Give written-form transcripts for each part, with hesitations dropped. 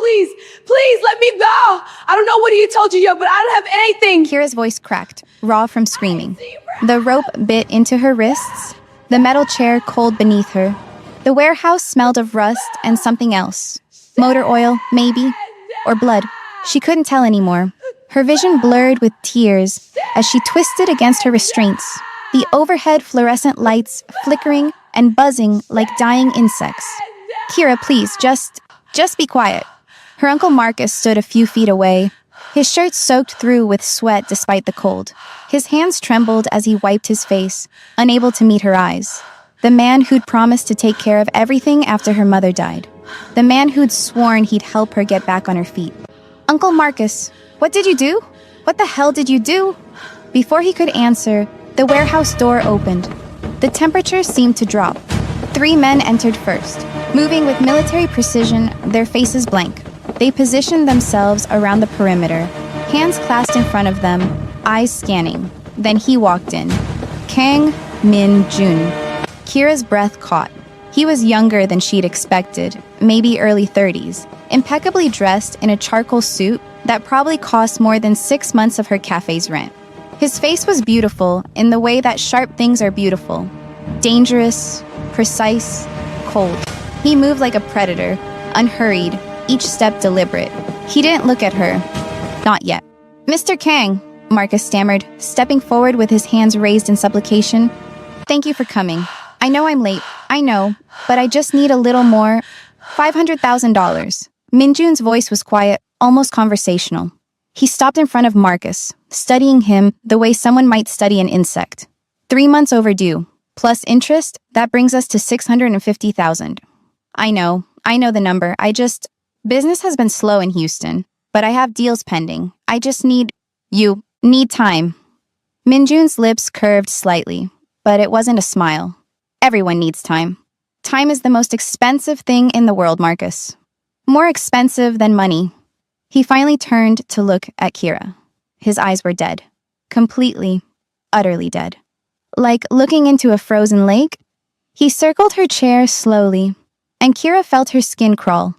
please, please let me go. I don't know what he told you yet, but I don't have anything. Kira's voice cracked, raw from screaming. The rope bit into her wrists, the metal chair cold beneath her. The warehouse smelled of rust and something else. Motor oil, maybe, or blood. She couldn't tell anymore. Her vision blurred with tears as she twisted against her restraints, the overhead fluorescent lights flickering and buzzing like dying insects. Kira, please, just be quiet. Her Uncle Marcus stood a few feet away, his shirt soaked through with sweat despite the cold. His hands trembled as he wiped his face, unable to meet her eyes. The man who'd promised to take care of everything after her mother died. The man who'd sworn he'd help her get back on her feet. Uncle Marcus, what did you do? What the hell did you do? Before he could answer, the warehouse door opened. The temperature seemed to drop. 3 men entered first, moving with military precision, their faces blank. They positioned themselves around the perimeter, hands clasped in front of them, eyes scanning. Then he walked in. Kang Min-jun. Kira's breath caught. He was younger than she'd expected, maybe early 30s, impeccably dressed in a charcoal suit that probably cost more than 6 months of her cafe's rent. His face was beautiful in the way that sharp things are beautiful. Dangerous, precise, cold. He moved like a predator, unhurried, each step deliberate. He didn't look at her. Not yet. Mr. Kang, Marcus stammered, stepping forward with his hands raised in supplication. Thank you for coming. I know I'm late, I know, but I just need a little more. $500,000. Minjun's voice was quiet, almost conversational. He stopped in front of Marcus, studying him the way someone might study an insect. 3 months overdue, plus interest, that brings us to $650,000. I know the number. Business has been slow in Houston, but I have deals pending. You need time. Minjun's lips curved slightly, but it wasn't a smile. Everyone needs time. Time is the most expensive thing in the world, Marcus. More expensive than money. He finally turned to look at Kira. His eyes were dead. Completely, utterly dead. Like looking into a frozen lake. He circled her chair slowly, and Kira felt her skin crawl.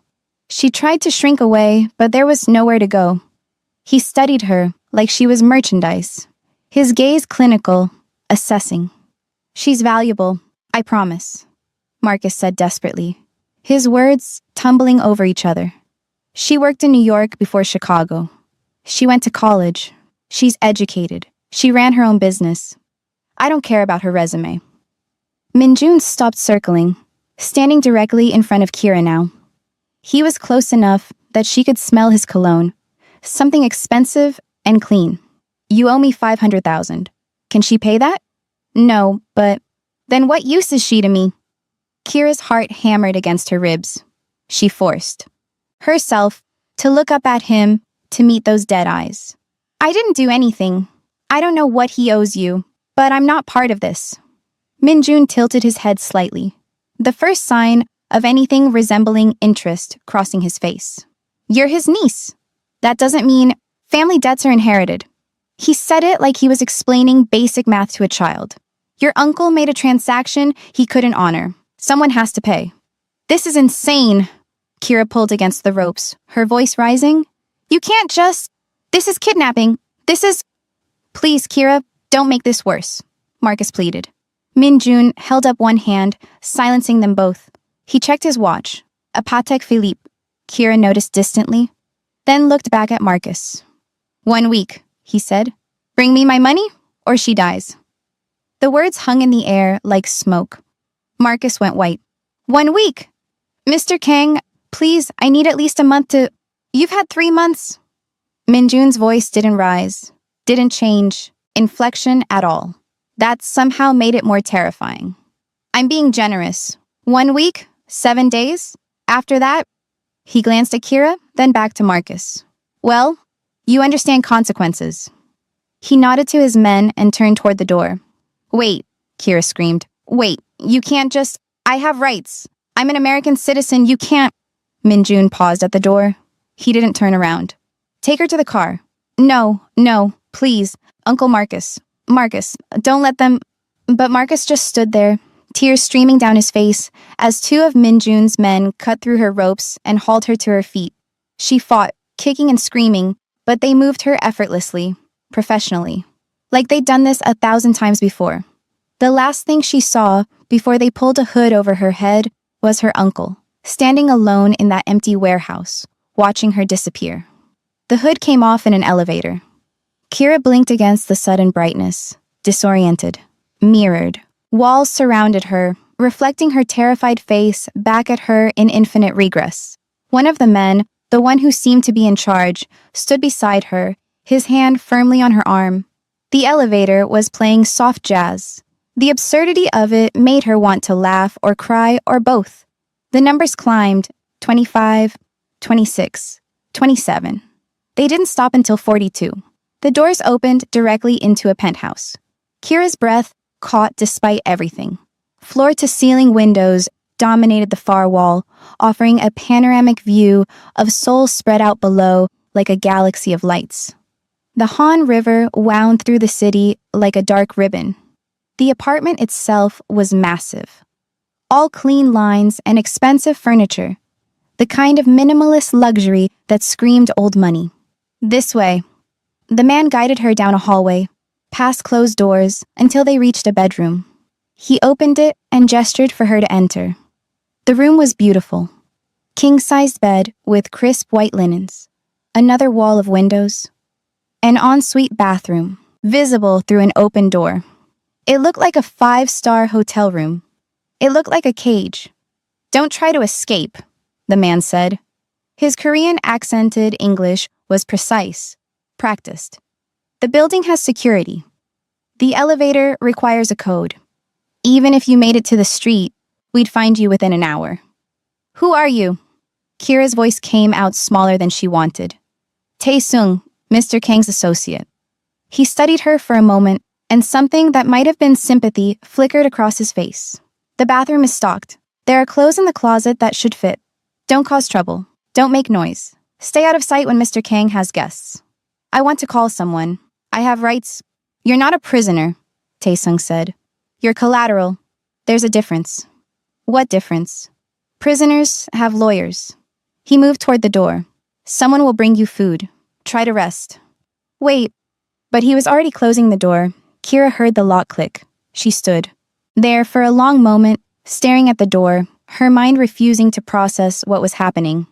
She tried to shrink away, but there was nowhere to go. He studied her like she was merchandise. His gaze clinical, assessing. She's valuable, I promise, Marcus said desperately, his words tumbling over each other. She worked in New York before Chicago. She went to college. She's educated. She ran her own business. I don't care about her resume. Minjun stopped circling, standing directly in front of Kira now. He was close enough that she could smell his cologne, something expensive and clean. You owe me $500,000. Can she pay that? No, but then what use is she to me? Kira's heart hammered against her ribs. She forced herself to look up at him, to meet those dead eyes. I didn't do anything. I don't know what he owes you, but I'm not part of this. Minjun tilted his head slightly, the first sign of anything resembling interest crossing his face. You're his niece. That doesn't mean family debts are inherited. He said it like he was explaining basic math to a child. Your uncle made a transaction he couldn't honor. Someone has to pay. This is insane. Kira pulled against the ropes, her voice rising. You can't just... This is kidnapping. This is... Please, Kira, don't make this worse, Marcus pleaded. Minjun held up one hand, silencing them both. He checked his watch. A Patek Philippe, Kira noticed distantly, then looked back at Marcus. 1 week, he said. Bring me my money, or she dies. The words hung in the air like smoke. Marcus went white. 1 week! Mr. Kang, please, I need at least a month to... You've had 3 months. Minjun's voice didn't rise, didn't change, inflection at all. That somehow made it more terrifying. I'm being generous. 1 week, 7 days. After that, he glanced at Kira, then back to Marcus. Well, you understand consequences. He nodded to his men and turned toward the door. Wait, Kira screamed. Wait, you can't just... I have rights. I'm an American citizen, you can't... Minjun paused at the door. He didn't turn around. Take her to the car. No, please, Uncle Marcus. Marcus, don't let them... But Marcus just stood there, tears streaming down his face, as 2 of Minjun's men cut through her ropes and hauled her to her feet. She fought, kicking and screaming, but they moved her effortlessly, professionally. Like they'd done this 1,000 times before. The last thing she saw before they pulled a hood over her head was her uncle, standing alone in that empty warehouse, watching her disappear. The hood came off in an elevator. Kira blinked against the sudden brightness, disoriented, mirrored. Walls surrounded her, reflecting her terrified face back at her in infinite regress. One of the men, the one who seemed to be in charge, stood beside her, his hand firmly on her arm. The elevator was playing soft jazz. The absurdity of it made her want to laugh or cry or both. The numbers climbed, 25, 26, 27. They didn't stop until 42. The doors opened directly into a penthouse. Kira's breath caught despite everything. Floor-to-ceiling windows dominated the far wall, offering a panoramic view of Seoul spread out below like a galaxy of lights. The Han River wound through the city like a dark ribbon. The apartment itself was massive. All clean lines and expensive furniture, the kind of minimalist luxury that screamed old money. This way. The man guided her down a hallway, past closed doors, until they reached a bedroom. He opened it and gestured for her to enter. The room was beautiful. King-sized bed with crisp white linens, another wall of windows, an ensuite bathroom, visible through an open door. It looked like a 5-star hotel room. It looked like a cage. "Don't try to escape," the man said. His Korean accented English was precise, practiced. "The building has security. The elevator requires a code. Even if you made it to the street, we'd find you within an hour." "Who are you?" Kira's voice came out smaller than she wanted. "Tae-sung, Mr. Kang's associate." He studied her for a moment, and something that might have been sympathy flickered across his face. "The bathroom is stocked. There are clothes in the closet that should fit. Don't cause trouble. Don't make noise. Stay out of sight when Mr. Kang has guests." "I want to call someone. I have rights." "You're not a prisoner," Tae-sung said. "You're collateral. There's a difference." "What difference?" "Prisoners have lawyers." He moved toward the door. "Someone will bring you food. Try to rest." "Wait." But he was already closing the door. Kira heard the lock click. She stood there for a long moment, staring at the door, her mind refusing to process what was happening.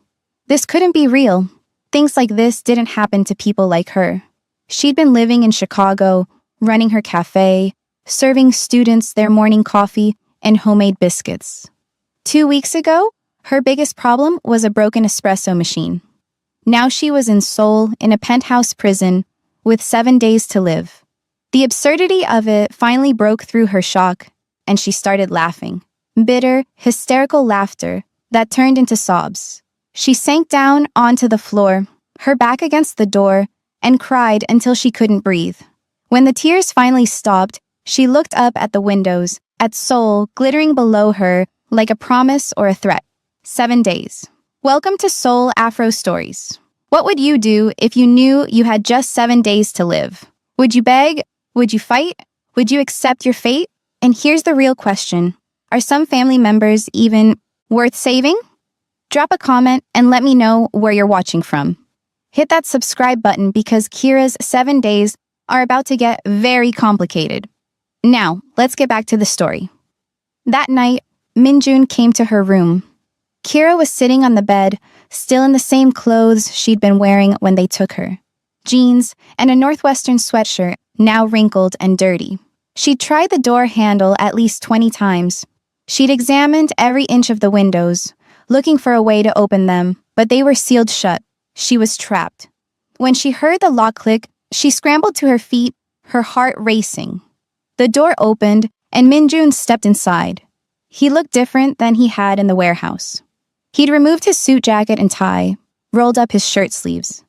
This couldn't be real. Things like this didn't happen to people like her. She'd been living in Chicago, running her cafe, serving students their morning coffee and homemade biscuits. 2 weeks ago, her biggest problem was a broken espresso machine. Now she was in Seoul in a penthouse prison with 7 days to live. The absurdity of it finally broke through her shock, and she started laughing. Bitter, hysterical laughter that turned into sobs. She sank down onto the floor, her back against the door, and cried until she couldn't breathe. When the tears finally stopped, she looked up at the windows, at Seoul glittering below her like a promise or a threat. 7 days. Welcome to Seoul Afro Stories. What would you do if you knew you had just 7 days to live? Would you beg? Would you fight? Would you accept your fate? And here's the real question. Are some family members even worth saving? Drop a comment and let me know where you're watching from. Hit that subscribe button because Kira's 7 days are about to get very complicated. Now, let's get back to the story. That night, Minjun came to her room. Kira was sitting on the bed, still in the same clothes she'd been wearing when they took her. Jeans and a Northwestern sweatshirt, now wrinkled and dirty. She'd tried the door handle at least 20 times. She'd examined every inch of the windows, looking for a way to open them, but they were sealed shut. She was trapped. When she heard the lock click, she scrambled to her feet, her heart racing. The door opened, and Minjun stepped inside. He looked different than he had in the warehouse. He'd removed his suit jacket and tie, rolled up his shirt sleeves.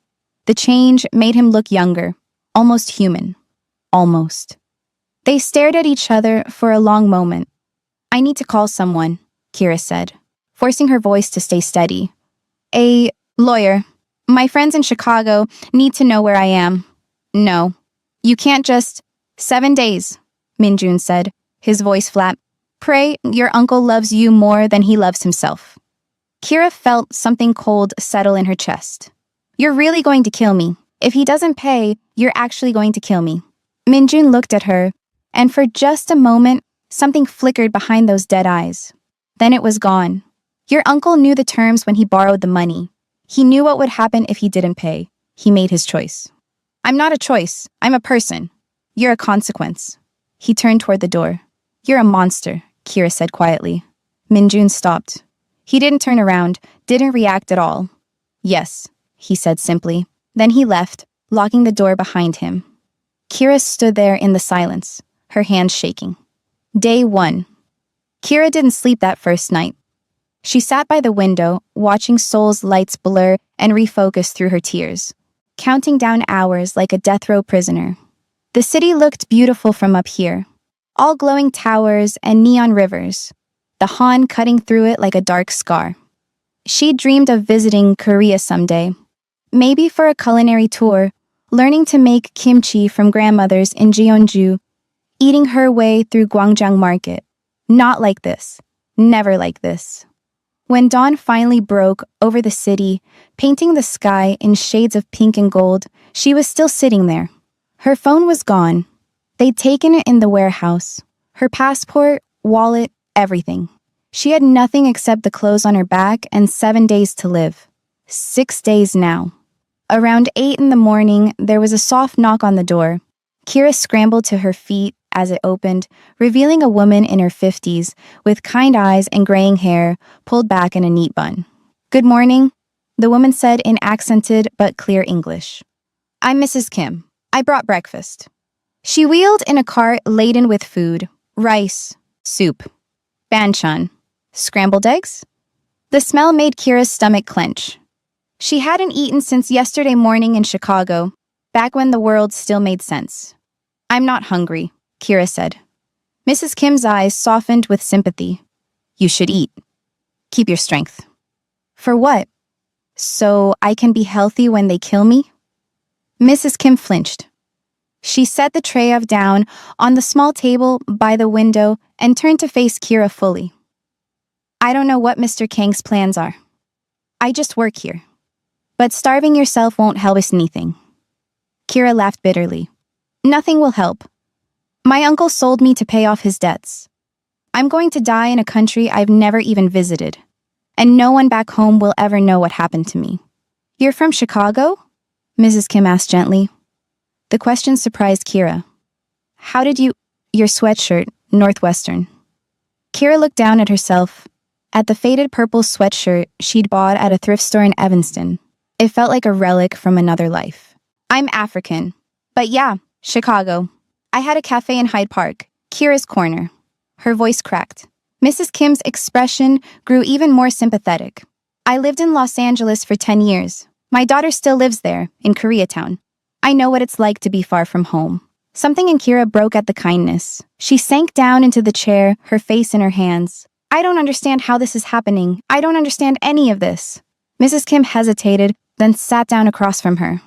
The change made him look younger, almost human. Almost. They stared at each other for a long moment. "I need to call someone," Kira said, forcing her voice to stay steady. "A lawyer. My friends in Chicago need to know where I am." "No. You can't just—" 7 days, Minjun said, his voice flat. "Pray your uncle loves you more than he loves himself." Kira felt something cold settle in her chest. You're really going to kill me. If he doesn't pay, you're actually going to kill me. Minjun looked at her, and for just a moment, something flickered behind those dead eyes. Then it was gone. Your uncle knew the terms when he borrowed the money. He knew what would happen if he didn't pay. He made his choice. I'm not a choice. I'm a person. You're a consequence. He turned toward the door. You're a monster, Kira said quietly. Minjun stopped. He didn't turn around, didn't react at all. Yes, he said simply. Then he left, locking the door behind him. Kira stood there in the silence, her hands shaking. Day 1. Kira didn't sleep that first night. She sat by the window, watching Seoul's lights blur and refocus through her tears, counting down hours like a death row prisoner. The city looked beautiful from up here, all glowing towers and neon rivers, the Han cutting through it like a dark scar. She dreamed of visiting Korea someday, maybe for a culinary tour, learning to make kimchi from grandmothers in Jeonju, eating her way through Gwangjang Market. Not like this. Never like this. When dawn finally broke over the city, painting the sky in shades of pink and gold, she was still sitting there. Her phone was gone. They'd taken it in the warehouse. Her passport, wallet, everything. She had nothing except the clothes on her back and 7 days to live. 6 days now. Around 8 in the morning, there was a soft knock on the door. Kira scrambled to her feet as it opened, revealing a woman in her 50s with kind eyes and graying hair pulled back in a neat bun. Good morning, the woman said in accented but clear English. I'm Mrs. Kim. I brought breakfast. She wheeled in a cart laden with food, rice, soup, banchan, scrambled eggs. The smell made Kira's stomach clench. She hadn't eaten since yesterday morning in Chicago, back when the world still made sense. I'm not hungry, Kira said. Mrs. Kim's eyes softened with sympathy. You should eat. Keep your strength. For what? So I can be healthy when they kill me? Mrs. Kim flinched. She set the tray of down on the small table by the window and turned to face Kira fully. I don't know what Mr. Kang's plans are. I just work here. But starving yourself won't help us anything. Kira laughed bitterly. Nothing will help. My uncle sold me to pay off his debts. I'm going to die in a country I've never even visited, and no one back home will ever know what happened to me. You're from Chicago? Mrs. Kim asked gently. The question surprised Kira. How did you... Your sweatshirt, Northwestern. Kira looked down at herself, at the faded purple sweatshirt she'd bought at a thrift store in Evanston. It felt like a relic from another life. I'm African. But yeah, Chicago. I had a cafe in Hyde Park, Kira's Corner. Her voice cracked. Mrs. Kim's expression grew even more sympathetic. I lived in Los Angeles for 10 years. My daughter still lives there, in Koreatown. I know what it's like to be far from home. Something in Kira broke at the kindness. She sank down into the chair, her face in her hands. I don't understand how this is happening. I don't understand any of this. Mrs. Kim hesitated, then sat down across from her.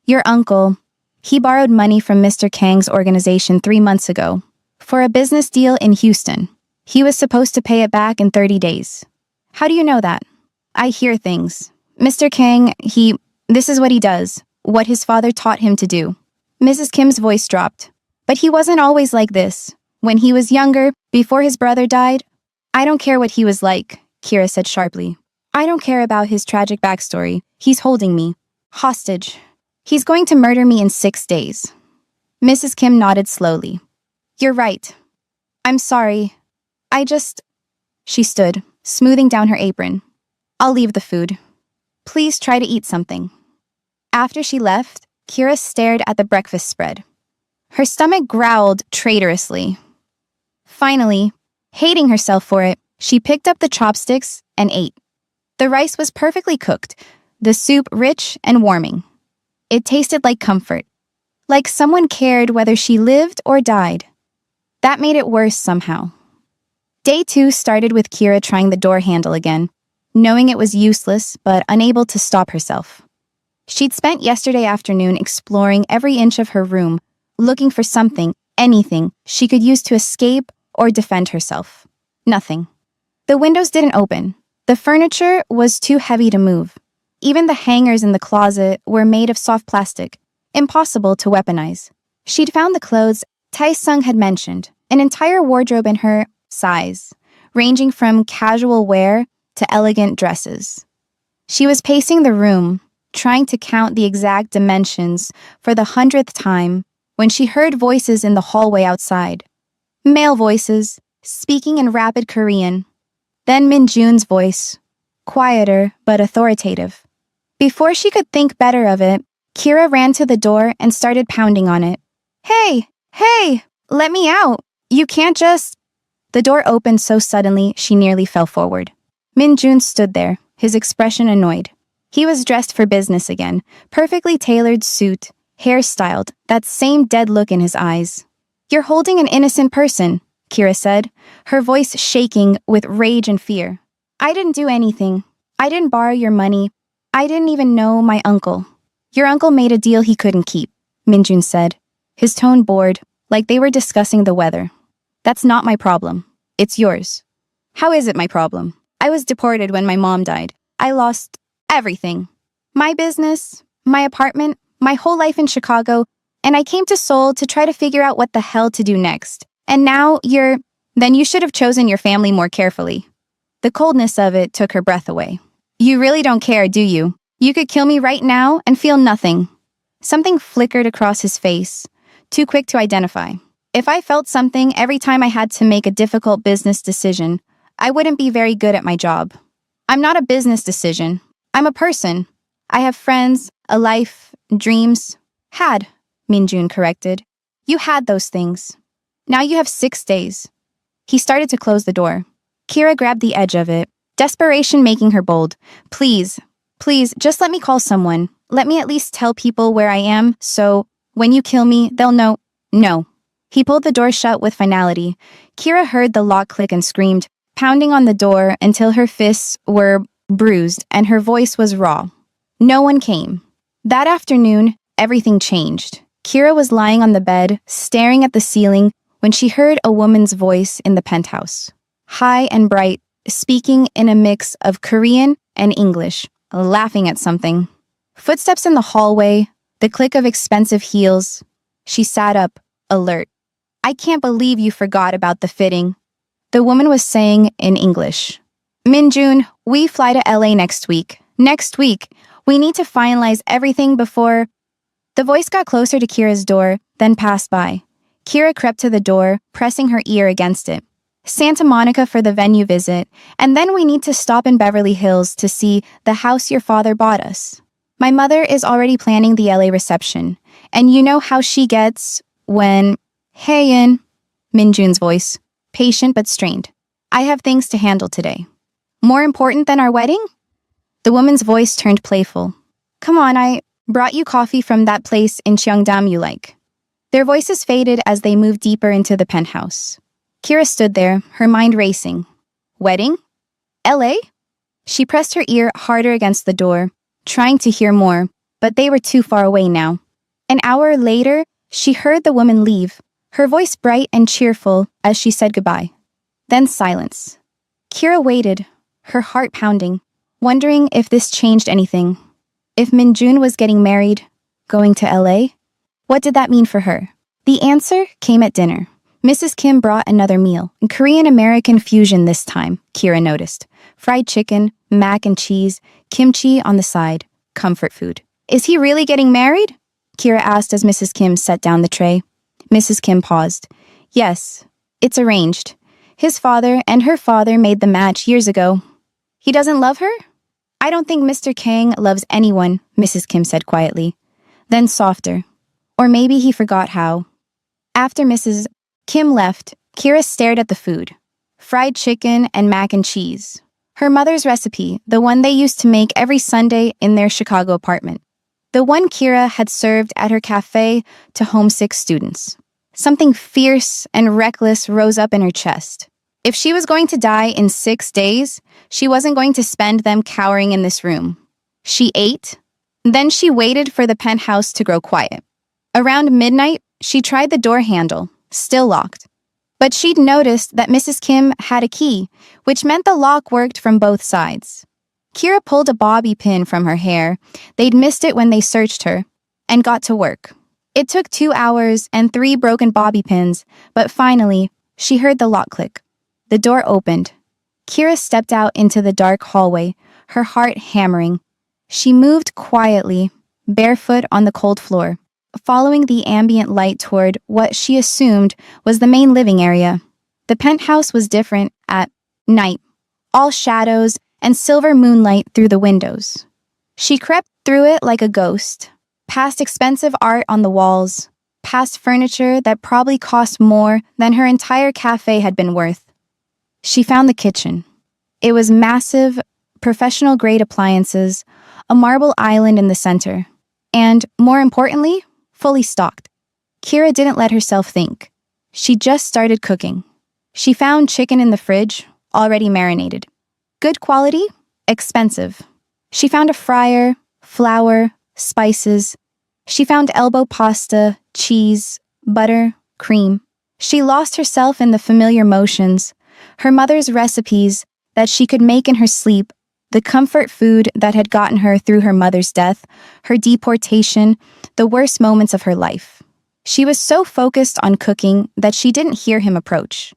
Your uncle, he borrowed money from Mr. Kang's organization 3 months ago for a business deal in Houston. He was supposed to pay it back in 30 days. How do you know that? I hear things. Mr. Kang, this is what he does, what his father taught him to do. Mrs. Kim's voice dropped. But he wasn't always like this. When he was younger, before his brother died, I don't care what he was like, Kira said sharply. I don't care about his tragic backstory. He's holding me. Hostage. He's going to murder me in 6 days. Mrs. Kim nodded slowly. You're right. I'm sorry. She stood, smoothing down her apron. I'll leave the food. Please try to eat something. After she left, Kira stared at the breakfast spread. Her stomach growled traitorously. Finally, hating herself for it, she picked up the chopsticks and ate. The rice was perfectly cooked, the soup rich and warming. It tasted like comfort, like someone cared whether she lived or died. That made it worse somehow. Day 2 started with Kira trying the door handle again, knowing it was useless but unable to stop herself. She'd spent yesterday afternoon exploring every inch of her room, looking for something, anything, she could use to escape or defend herself. Nothing. The windows didn't open. The furniture was too heavy to move. Even the hangers in the closet were made of soft plastic, impossible to weaponize. She'd found the clothes Tai-sung had mentioned, an entire wardrobe in her size, ranging from casual wear to elegant dresses. She was pacing the room, trying to count the exact dimensions for the 100th time when she heard voices in the hallway outside. Male voices, speaking in rapid Korean. Then Min-jun's voice, quieter but authoritative. Before she could think better of it, Kira ran to the door and started pounding on it. Hey, let me out. You can't just... The door opened so suddenly she nearly fell forward. Min-jun stood there, his expression annoyed. He was dressed for business again, perfectly tailored suit, hair styled, that same dead look in his eyes. You're holding an innocent person, Kira said, her voice shaking with rage and fear. I didn't do anything. I didn't borrow your money. I didn't even know my uncle. Your uncle made a deal he couldn't keep, Min-jun said, his tone bored, like they were discussing the weather. That's not my problem. It's yours. How is it my problem? I was deported when my mom died. I lost everything. My business, my apartment, my whole life in Chicago, and I came to Seoul to try to figure out what the hell to do next. And now Then you should have chosen your family more carefully. The coldness of it took her breath away. You really don't care, do you? You could kill me right now and feel nothing. Something flickered across his face, too quick to identify. If I felt something every time I had to make a difficult business decision, I wouldn't be very good at my job. I'm not a business decision. I'm a person. I have friends, a life, dreams. Had, Min-jun corrected. You had those things. Now you have 6 days. He started to close the door. Kira grabbed the edge of it, desperation making her bold. Please, just let me call someone. Let me at least tell people where I am, so when you kill me, they'll know. No. He pulled the door shut with finality. Kira heard the lock click and screamed, pounding on the door until her fists were bruised and her voice was raw. No one came. That afternoon, everything changed. Kira was lying on the bed, staring at the ceiling, when she heard a woman's voice in the penthouse. High and bright, speaking in a mix of Korean and English, laughing at something. Footsteps in the hallway, the click of expensive heels. She sat up, alert. I can't believe you forgot about the fitting. The woman was saying in English. Min-jun, we fly to LA next week. Next week. We need to finalize everything before... The voice got closer to Kira's door, then passed by. Kira crept to the door, pressing her ear against it. Santa Monica for the venue visit, and then we need to stop in Beverly Hills to see the house your father bought us. My mother is already planning the LA reception, and you know how she gets when... Hey, Min-jun's voice, patient but strained. I have things to handle today. More important than our wedding? The woman's voice turned playful. Come on, I brought you coffee from that place in Cheongdam you like. Their voices faded as they moved deeper into the penthouse. Kira stood there, her mind racing. Wedding? LA? She pressed her ear harder against the door, trying to hear more, but they were too far away now. An hour later, she heard the woman leave, her voice bright and cheerful as she said goodbye. Then silence. Kira waited, her heart pounding, wondering if this changed anything. If Min-jun was getting married, going to LA? What did that mean for her? The answer came at dinner. Mrs. Kim brought another meal, Korean-American fusion this time, Kira noticed. Fried chicken, mac and cheese, kimchi on the side, comfort food. Is he really getting married? Kira asked as Mrs. Kim set down the tray. Mrs. Kim paused. Yes, it's arranged. His father and her father made the match years ago. He doesn't love her? I don't think Mr. Kang loves anyone, Mrs. Kim said quietly. Then softer. Or maybe he forgot how. After Mrs. Kim left, Kira stared at the food. Fried chicken and mac and cheese. Her mother's recipe, the one they used to make every Sunday in their Chicago apartment. The one Kira had served at her cafe to homesick students. Something fierce and reckless rose up in her chest. If she was going to die in 6 days, she wasn't going to spend them cowering in this room. She ate. Then she waited for the penthouse to grow quiet. Around midnight, she tried the door handle, still locked. But she'd noticed that Mrs. Kim had a key, which meant the lock worked from both sides. Kira pulled a bobby pin from her hair. They'd missed it when they searched her, and got to work. It took 2 hours and 3 broken bobby pins, but finally, she heard the lock click. The door opened. Kira stepped out into the dark hallway, her heart hammering. She moved quietly, barefoot on the cold floor, following the ambient light toward what she assumed was the main living area. The penthouse was different at night, all shadows and silver moonlight through the windows. She crept through it like a ghost, past expensive art on the walls, past furniture that probably cost more than her entire cafe had been worth. She found the kitchen. It was massive, professional-grade appliances, a marble island in the center, and, more importantly, fully stocked. Kira didn't let herself think. She just started cooking. She found chicken in the fridge, already marinated. Good quality, expensive. She found a fryer, flour, spices. She found elbow pasta, cheese, butter, cream. She lost herself in the familiar motions, her mother's recipes that she could make in her sleep, the comfort food that had gotten her through her mother's death, her deportation, the worst moments of her life. She was so focused on cooking that she didn't hear him approach.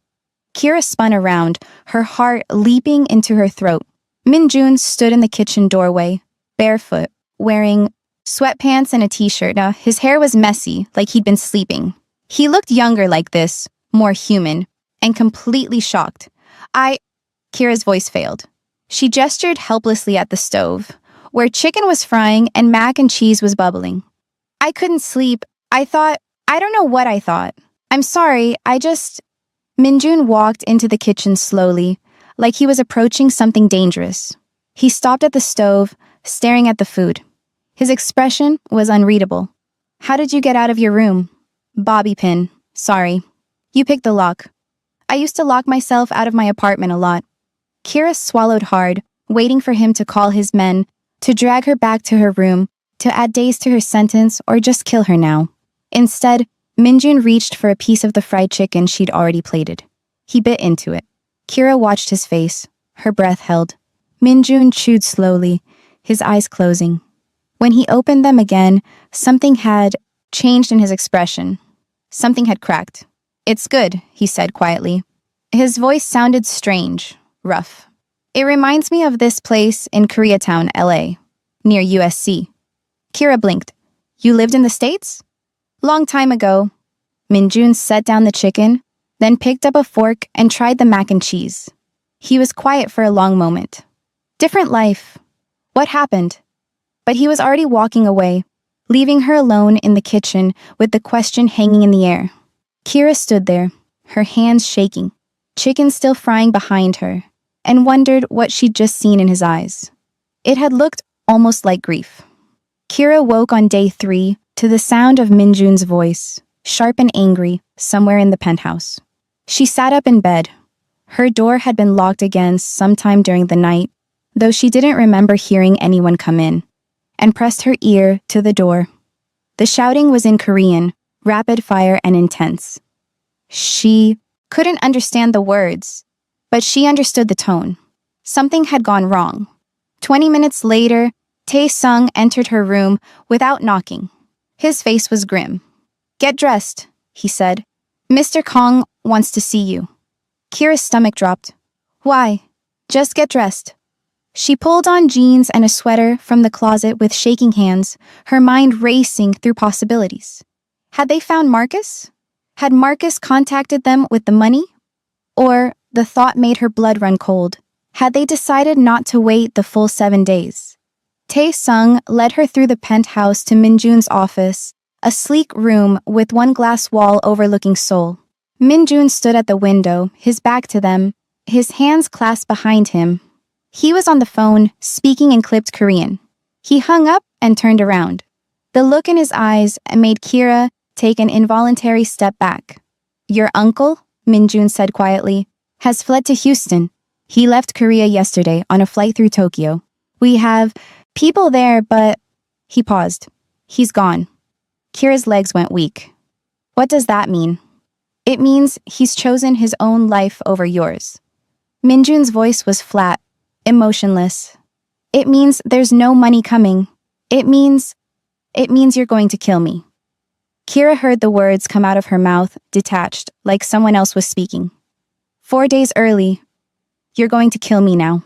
Kira spun around, her heart leaping into her throat. Min-jun stood in the kitchen doorway, barefoot, wearing sweatpants and a t-shirt. Now, his hair was messy, like he'd been sleeping. He looked younger like this, more human, and completely shocked. Kira's voice failed. She gestured helplessly at the stove, where chicken was frying and mac and cheese was bubbling. I couldn't sleep. I don't know what I thought. I'm sorry, Min-jun walked into the kitchen slowly, like he was approaching something dangerous. He stopped at the stove, staring at the food. His expression was unreadable. How did you get out of your room? Bobby pin. Sorry. You picked the lock. I used to lock myself out of my apartment a lot. Kira swallowed hard, waiting for him to call his men, to drag her back to her room, to add days to her sentence, or just kill her now. Instead, Min-jun reached for a piece of the fried chicken she'd already plated. He bit into it. Kira watched his face, her breath held. Min-jun chewed slowly, his eyes closing. When he opened them again, something had changed in his expression. Something had cracked. It's good, he said quietly. His voice sounded strange, rough. It reminds me of this place in Koreatown, LA, near USC. Kira blinked. You lived in the States? Long time ago. Min-jun set down the chicken, then picked up a fork and tried the mac and cheese. He was quiet for a long moment. Different life. What happened? But he was already walking away, leaving her alone in the kitchen with the question hanging in the air. Kira stood there, her hands shaking, chicken still frying behind her, and wondered what she'd just seen in his eyes. It had looked almost like grief. Kira woke on day 3 to the sound of Min-jun's voice, sharp and angry, somewhere in the penthouse. She sat up in bed. Her door had been locked again sometime during the night, though she didn't remember hearing anyone come in, and pressed her ear to the door. The shouting was in Korean, rapid fire and intense. She couldn't understand the words, but she understood the tone. Something had gone wrong. 20 minutes later, Tae-sung entered her room without knocking. His face was grim. Get dressed, he said. Mr. Kong wants to see you. Kira's stomach dropped. Why? Just get dressed. She pulled on jeans and a sweater from the closet with shaking hands, her mind racing through possibilities. Had they found Marcus? Had Marcus contacted them with the money? Or, the thought made her blood run cold, had they decided not to wait the full 7 days? Tae-sung led her through the penthouse to Min-jun's office, a sleek room with one glass wall overlooking Seoul. Min-jun stood at the window, his back to them, his hands clasped behind him. He was on the phone, speaking in clipped Korean. He hung up and turned around. The look in his eyes made Kira take an involuntary step back. Your uncle, Min-jun said quietly, has fled to Houston. He left Korea yesterday on a flight through Tokyo. We have people there, but... He paused. He's gone. Kira's legs went weak. What does that mean? It means he's chosen his own life over yours. Min-jun's voice was flat, emotionless. It means there's no money coming. It means you're going to kill me. Kira heard the words come out of her mouth, detached, like someone else was speaking. 4 days early. You're going to kill me now.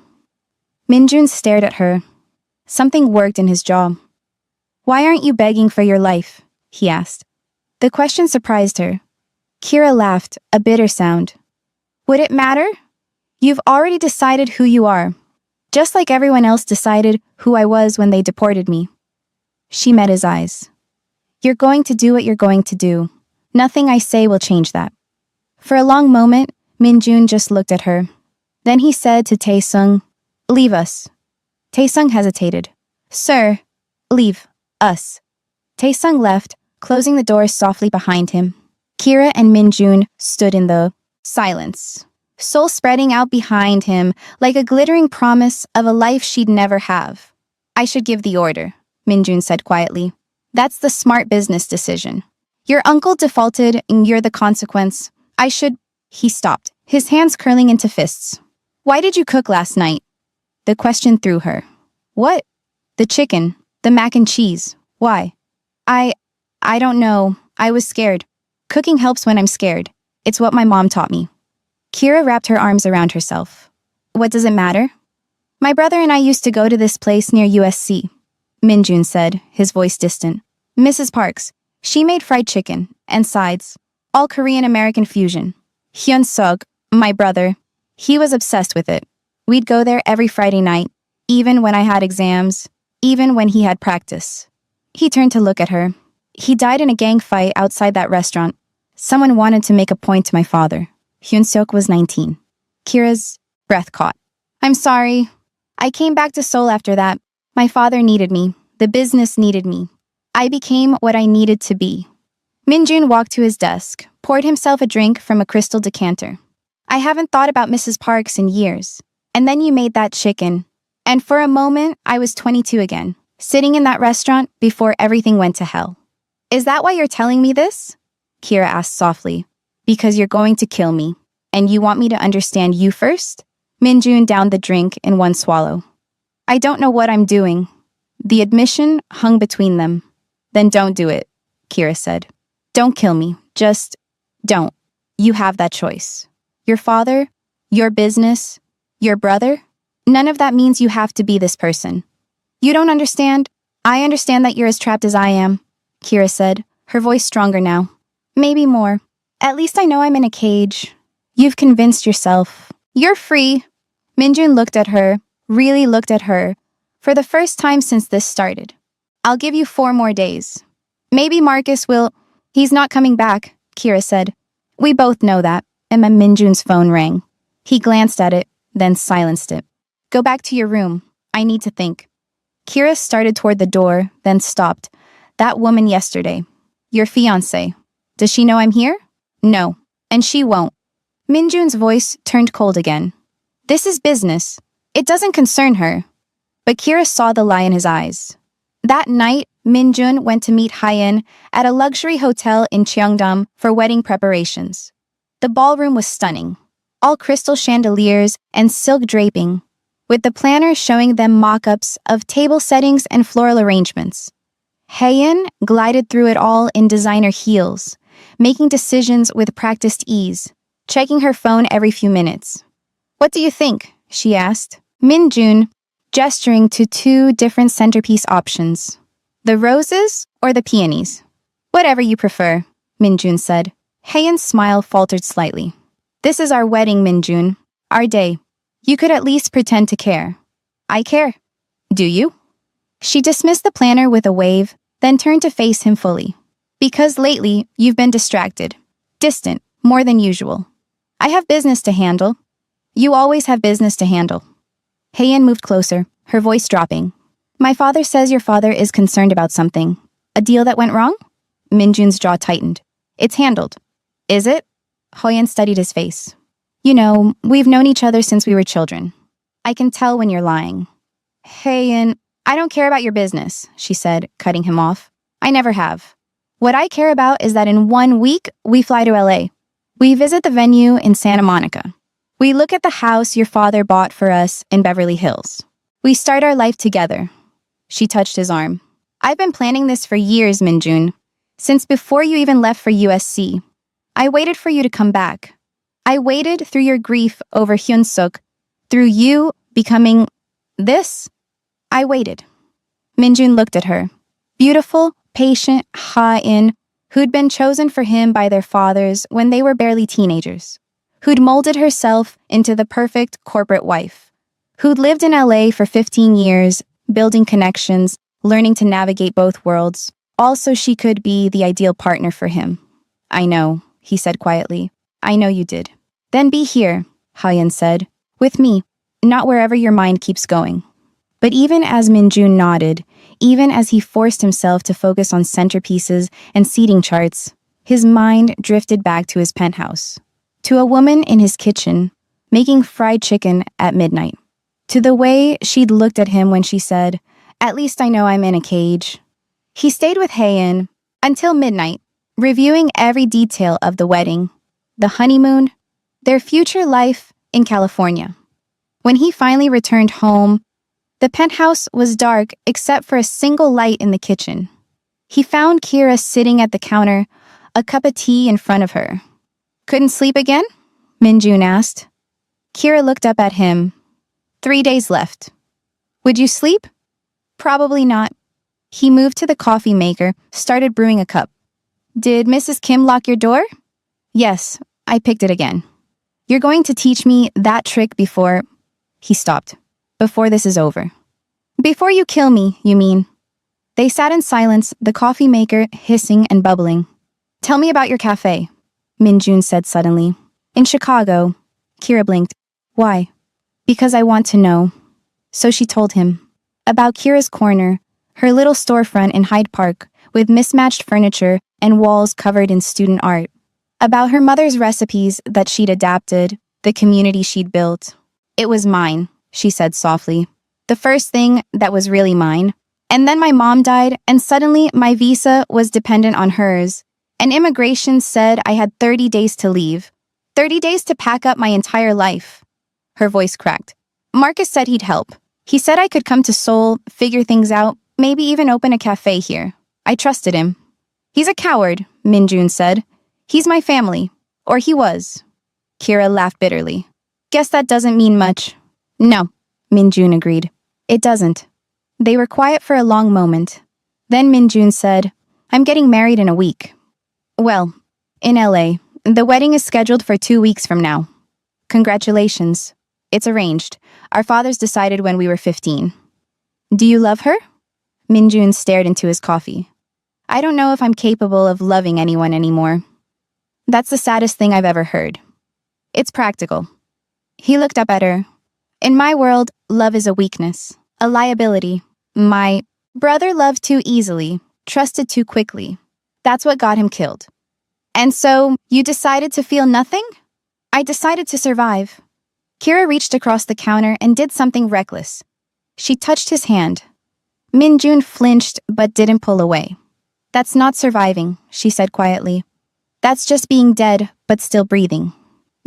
Minjun stared at her. Something worked in his jaw. Why aren't you begging for your life? He asked. The question surprised her. Kira laughed, a bitter sound. Would it matter? You've already decided who you are, just like everyone else decided who I was when they deported me. She met his eyes. You're going to do what you're going to do. Nothing I say will change that. For a long moment, Minjun just looked at her. Then he said to Taesung, Leave us. Taesung hesitated. Sir, leave us. Taesung left, closing the door softly behind him. Kira and Minjun stood in the silence, soul spreading out behind him like a glittering promise of a life she'd never have. I should give the order, Minjun said quietly. That's the smart business decision. Your uncle defaulted and you're the consequence. He stopped, his hands curling into fists. Why did you cook last night? The question threw her. What? The chicken, the mac and cheese. Why? I don't know. I was scared. Cooking helps when I'm scared. It's what my mom taught me. Kira wrapped her arms around herself. What does it matter? My brother and I used to go to this place near USC. Minjun said, his voice distant. Mrs. Parks. She made fried chicken and sides. All Korean-American fusion. Hyun-suk, my brother, he was obsessed with it. We'd go there every Friday night, even when I had exams, even when he had practice. He turned to look at her. He died in a gang fight outside that restaurant. Someone wanted to make a point to my father. Hyun-suk was 19. Kira's breath caught. I'm sorry. I came back to Seoul after that. My father needed me. The business needed me. I became what I needed to be. Minjun walked to his desk, poured himself a drink from a crystal decanter. I haven't thought about Mrs. Parks in years. And then you made that chicken. And for a moment, I was 22 again, sitting in that restaurant before everything went to hell. Is that why you're telling me this? Kira asked softly. Because you're going to kill me. And you want me to understand you first? Minjun downed the drink in one swallow. I don't know what I'm doing. The admission hung between them. Then don't do it, Kira said. Don't kill me. Just don't. You have that choice. Your father, your business, your brother, none of that means you have to be this person. You don't understand? I understand that you're as trapped as I am, Kira said, her voice stronger now. Maybe more. At least I know I'm in a cage. You've convinced yourself. You're free. Minjun looked at her, really looked at her, for the first time since this started. I'll give you 4 more days. Maybe Marcus will... He's not coming back, Kira said. We both know that. And Minjun's phone rang. He glanced at it, then silenced it. Go back to your room. I need to think. Kira started toward the door, then stopped. That woman yesterday. Your fiancé. Does she know I'm here? No. And she won't. Minjun's voice turned cold again. This is business. It doesn't concern her. But Kira saw the lie in his eyes. That night, Minjun went to meet Hyein at a luxury hotel in Cheongdam for wedding preparations. The ballroom was stunning. All crystal chandeliers and silk draping, with the planner showing them mock-ups of table settings and floral arrangements. Hyein glided through it all in designer heels, making decisions with practiced ease, checking her phone every few minutes. What do you think? She asked. Minjun, gesturing to 2 different centerpiece options. The roses or the peonies? Whatever you prefer, Minjun said. Hyein's smile faltered slightly. This is our wedding, Minjun. Our day. You could at least pretend to care. I care. Do you? She dismissed the planner with a wave, then turned to face him fully. Because lately, you've been distracted. Distant, more than usual. I have business to handle. You always have business to handle. Hyein moved closer, her voice dropping. My father says your father is concerned about something. A deal that went wrong? Minjun's jaw tightened. It's handled. Is it? Hyein studied his face. You know, we've known each other since we were children. I can tell when you're lying. Hyein, I don't care about your business, she said, cutting him off. I never have. What I care about is that in 1 week, we fly to LA. We visit the venue in Santa Monica. We look at the house your father bought for us in Beverly Hills. We start our life together. She touched his arm. I've been planning this for years, Minjun. Since before you even left for USC. I waited for you to come back. I waited through your grief over Hyunsuk, through you becoming this. I waited. Minjun looked at her. Beautiful, patient Ha-in, who'd been chosen for him by their fathers when they were barely teenagers, who'd molded herself into the perfect corporate wife, who'd lived in LA for 15 years, building connections, learning to navigate both worlds, all so she could be the ideal partner for him. I know, he said quietly. I know you did. Then be here, Ha-in said, with me, not wherever your mind keeps going. But even as Minjun nodded, even as he forced himself to focus on centerpieces and seating charts, his mind drifted back to his penthouse, to a woman in his kitchen, making fried chicken at midnight, to the way she'd looked at him when she said, "At least I know I'm in a cage." He stayed with Hae-in until midnight, reviewing every detail of the wedding, the honeymoon, their future life in California. When he finally returned home, the penthouse was dark except for a single light in the kitchen. He found Kira sitting at the counter, a cup of tea in front of her. Couldn't sleep again? Minjun asked. Kira looked up at him. 3 days left. Would you sleep? Probably not. He moved to the coffee maker, started brewing a cup. Did Mrs. Kim lock your door? Yes, I picked it again. You're going to teach me that trick before... He stopped. Before this is over. Before you kill me, you mean? They sat in silence, the coffee maker hissing and bubbling. Tell me about your cafe, Minjun said suddenly. In Chicago. Kira blinked. Why? Because I want to know. So she told him. About Kira's Corner, her little storefront in Hyde Park, with mismatched furniture and walls covered in student art. About her mother's recipes that she'd adapted, the community she'd built. It was mine, she said softly. The first thing that was really mine. And then my mom died, and suddenly my visa was dependent on hers. And immigration said I had 30 days to leave. 30 days to pack up my entire life. Her voice cracked. Marcus said he'd help. He said I could come to Seoul, figure things out, maybe even open a cafe here. I trusted him. He's a coward, Minjun said. He's my family. Or he was. Kira laughed bitterly. Guess that doesn't mean much. No, Minjun agreed. It doesn't. They were quiet for a long moment. Then Minjun said, I'm getting married in a week. Well, in LA. The wedding is scheduled for 2 weeks from now. Congratulations. It's arranged. Our fathers decided when we were 15. Do you love her? Minjun stared into his coffee. I don't know if I'm capable of loving anyone anymore. That's the saddest thing I've ever heard. It's practical. He looked up at her. In my world, love is a weakness, a liability. My brother loved too easily, trusted too quickly. That's what got him killed. And so, you decided to feel nothing? I decided to survive. Kira reached across the counter and did something reckless. She touched his hand. Minjun flinched but didn't pull away. That's not surviving, she said quietly. That's just being dead but still breathing.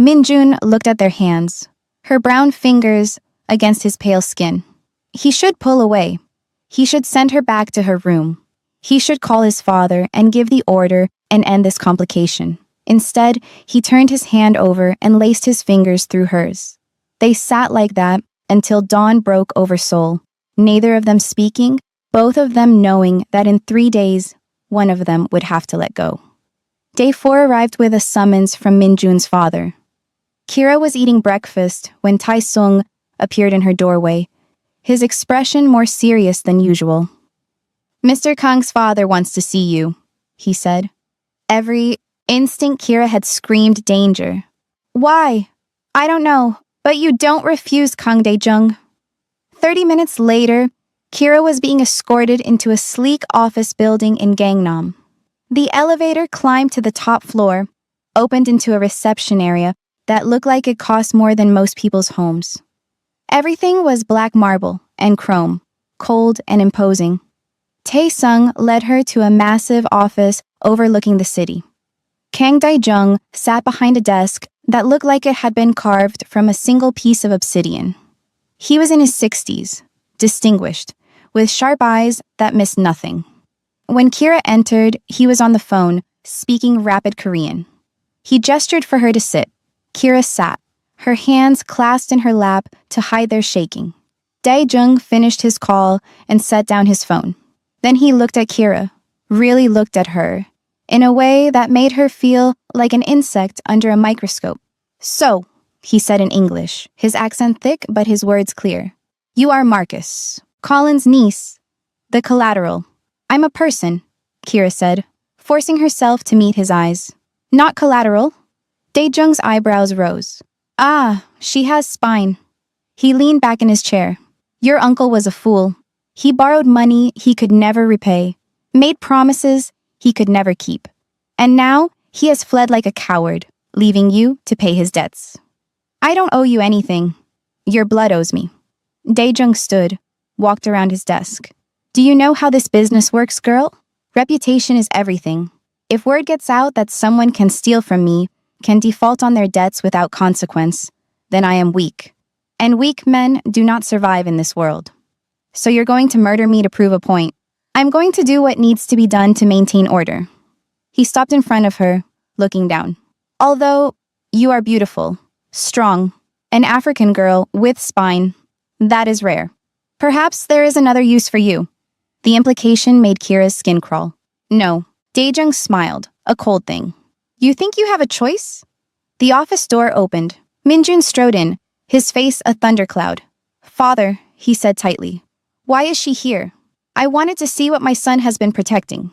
Minjun looked at their hands, her brown fingers against his pale skin. He should pull away. He should send her back to her room. He should call his father and give the order and end this complication. Instead, he turned his hand over and laced his fingers through hers. They sat like that until dawn broke over Seoul, neither of them speaking, both of them knowing that in 3 days, one of them would have to let go. Day 4 arrived with a summons from Minjun's father. Kira was eating breakfast when Tae-sung appeared in her doorway, his expression more serious than usual. Mr. Kang's father wants to see you, he said. Every instant Kira had screamed danger. Why? I don't know, but you don't refuse Kang Dae-jung. 30 minutes later, Kira was being escorted into a sleek office building in Gangnam. The elevator climbed to the top floor, opened into a reception area that looked like it cost more than most people's homes. Everything was black marble and chrome, cold and imposing. Tae-sung led her to a massive office overlooking the city. Kang Dae-jung sat behind a desk that looked like it had been carved from a single piece of obsidian. He was in his 60s, distinguished, with sharp eyes that missed nothing. When Kira entered, he was on the phone, speaking rapid Korean. He gestured for her to sit. Kira sat, her hands clasped in her lap to hide their shaking. Dae-jung finished his call and set down his phone. Then he looked at Kira, really looked at her, in a way that made her feel like an insect under a microscope. "So," he said in English, his accent thick but his words clear. "You are Marcus, Colin's niece, the collateral." "I'm a person," Kira said, forcing herself to meet his eyes. "Not collateral." Dae-jung's eyebrows rose. "Ah, she has spine." He leaned back in his chair. "Your uncle was a fool. He borrowed money he could never repay, made promises he could never keep. And now he has fled like a coward, leaving you to pay his debts." "I don't owe you anything. Your blood owes me." Dae-jung stood, walked around his desk. "Do you know how this business works, girl? Reputation is everything. If word gets out that someone can steal from me, can default on their debts without consequence, then I am weak. And weak men do not survive in this world. So you're going to murder me to prove a point. I'm going to do what needs to be done to maintain order." He stopped in front of her, looking down. "Although you are beautiful, strong, an African girl with spine, that is rare. Perhaps there is another use for you." The implication made Kira's skin crawl. "No." Dae-jung smiled, a cold thing. "You think you have a choice?" The office door opened. Min-jun strode in, his face a thundercloud. "Father," he said tightly, "why is she here?" "I wanted to see what my son has been protecting,"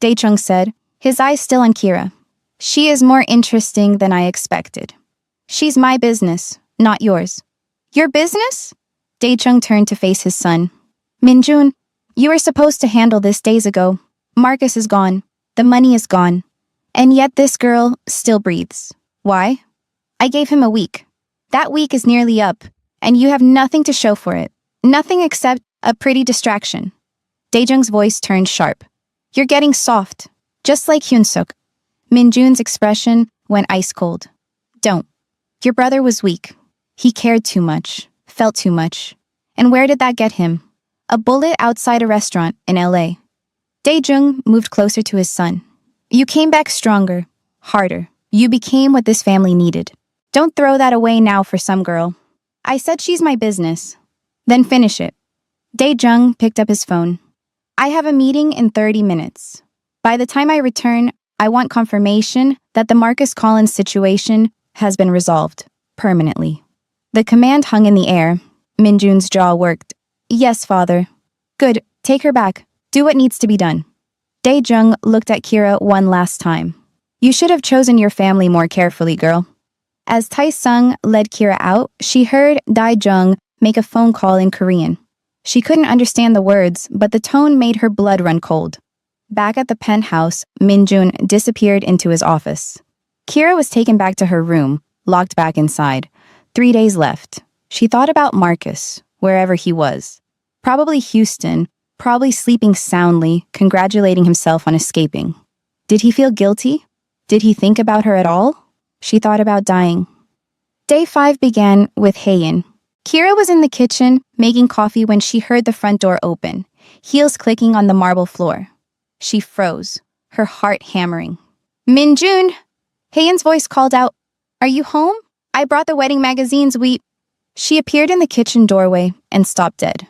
Dae-jung said, his eyes still on Kira. "She is more interesting than I expected. She's my business, not yours." "Your business?" Dae-jung turned to face his son. "Min-jun, you were supposed to handle this days ago. Marcus is gone. The money is gone. And yet this girl still breathes. Why? I gave him a week. That week is nearly up, and you have nothing to show for it. Nothing except a pretty distraction." Dae-jung's voice turned sharp. "You're getting soft, just like Hyun-suk." Min-jun's expression went ice cold. "Don't. Your brother was weak. He cared too much, felt too much. And where did that get him? A bullet outside a restaurant in LA. Dae-jung moved closer to his son. "You came back stronger, harder. You became what this family needed. Don't throw that away now for some girl." "I said she's my business." "Then finish it." Dae-jung picked up his phone. "I have a meeting in 30 minutes. By the time I return, I want confirmation that the Marcus Collins situation has been resolved, permanently." The command hung in the air. Min-jun's jaw worked. "Yes, father." "Good, take her back. Do what needs to be done." Dae-jung looked at Kira one last time. "You should have chosen your family more carefully, girl." As Tae-sung led Kira out, she heard Dae-jung make a phone call in Korean. She couldn't understand the words, but the tone made her blood run cold. Back at the penthouse, Min-jun disappeared into his office. Kira was taken back to her room, locked back inside. 3 days left. She thought about Marcus, wherever he was. Probably Houston, probably sleeping soundly, congratulating himself on escaping. Did he feel guilty? Did he think about her at all? She thought about dying. Day 5 began with Haein. Kira was in the kitchen, making coffee when she heard the front door open, heels clicking on the marble floor. She froze, her heart hammering. "Min-jun!" Haein's voice called out. "Are you home? I brought the wedding magazines She appeared in the kitchen doorway and stopped dead.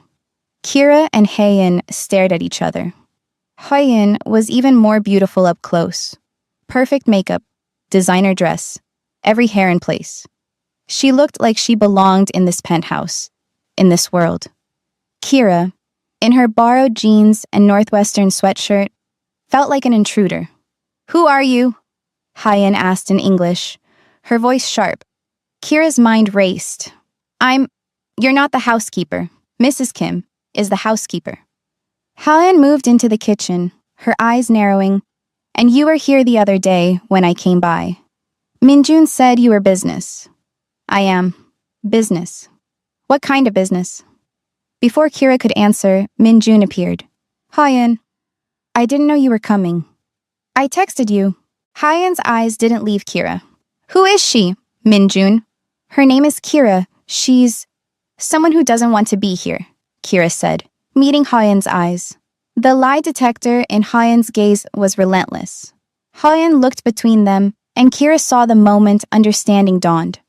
Kira and Haein stared at each other. Haein was even more beautiful up close. Perfect makeup, designer dress, every hair in place. She looked like she belonged in this penthouse, in this world. Kira, in her borrowed jeans and Northwestern sweatshirt, felt like an intruder. "Who are you?" Haein asked in English, her voice sharp. Kira's mind raced. You're not the housekeeper. Mrs. Kim is the housekeeper." Haein moved into the kitchen, her eyes narrowing. "And you were here the other day when I came by. Min-jun said you were business." "I am. Business." "What kind of business?" Before Kira could answer, Min-jun appeared. "Haein, I didn't know you were coming. I texted you." Haein's eyes didn't leave Kira. "Who is she, Min-jun?" "Her name is Kira. She's someone who doesn't want to be here." Kira said, meeting Hyeon's eyes. The lie detector in Hyeon's gaze was relentless. Hyeon looked between them, and Kira saw the moment understanding dawned.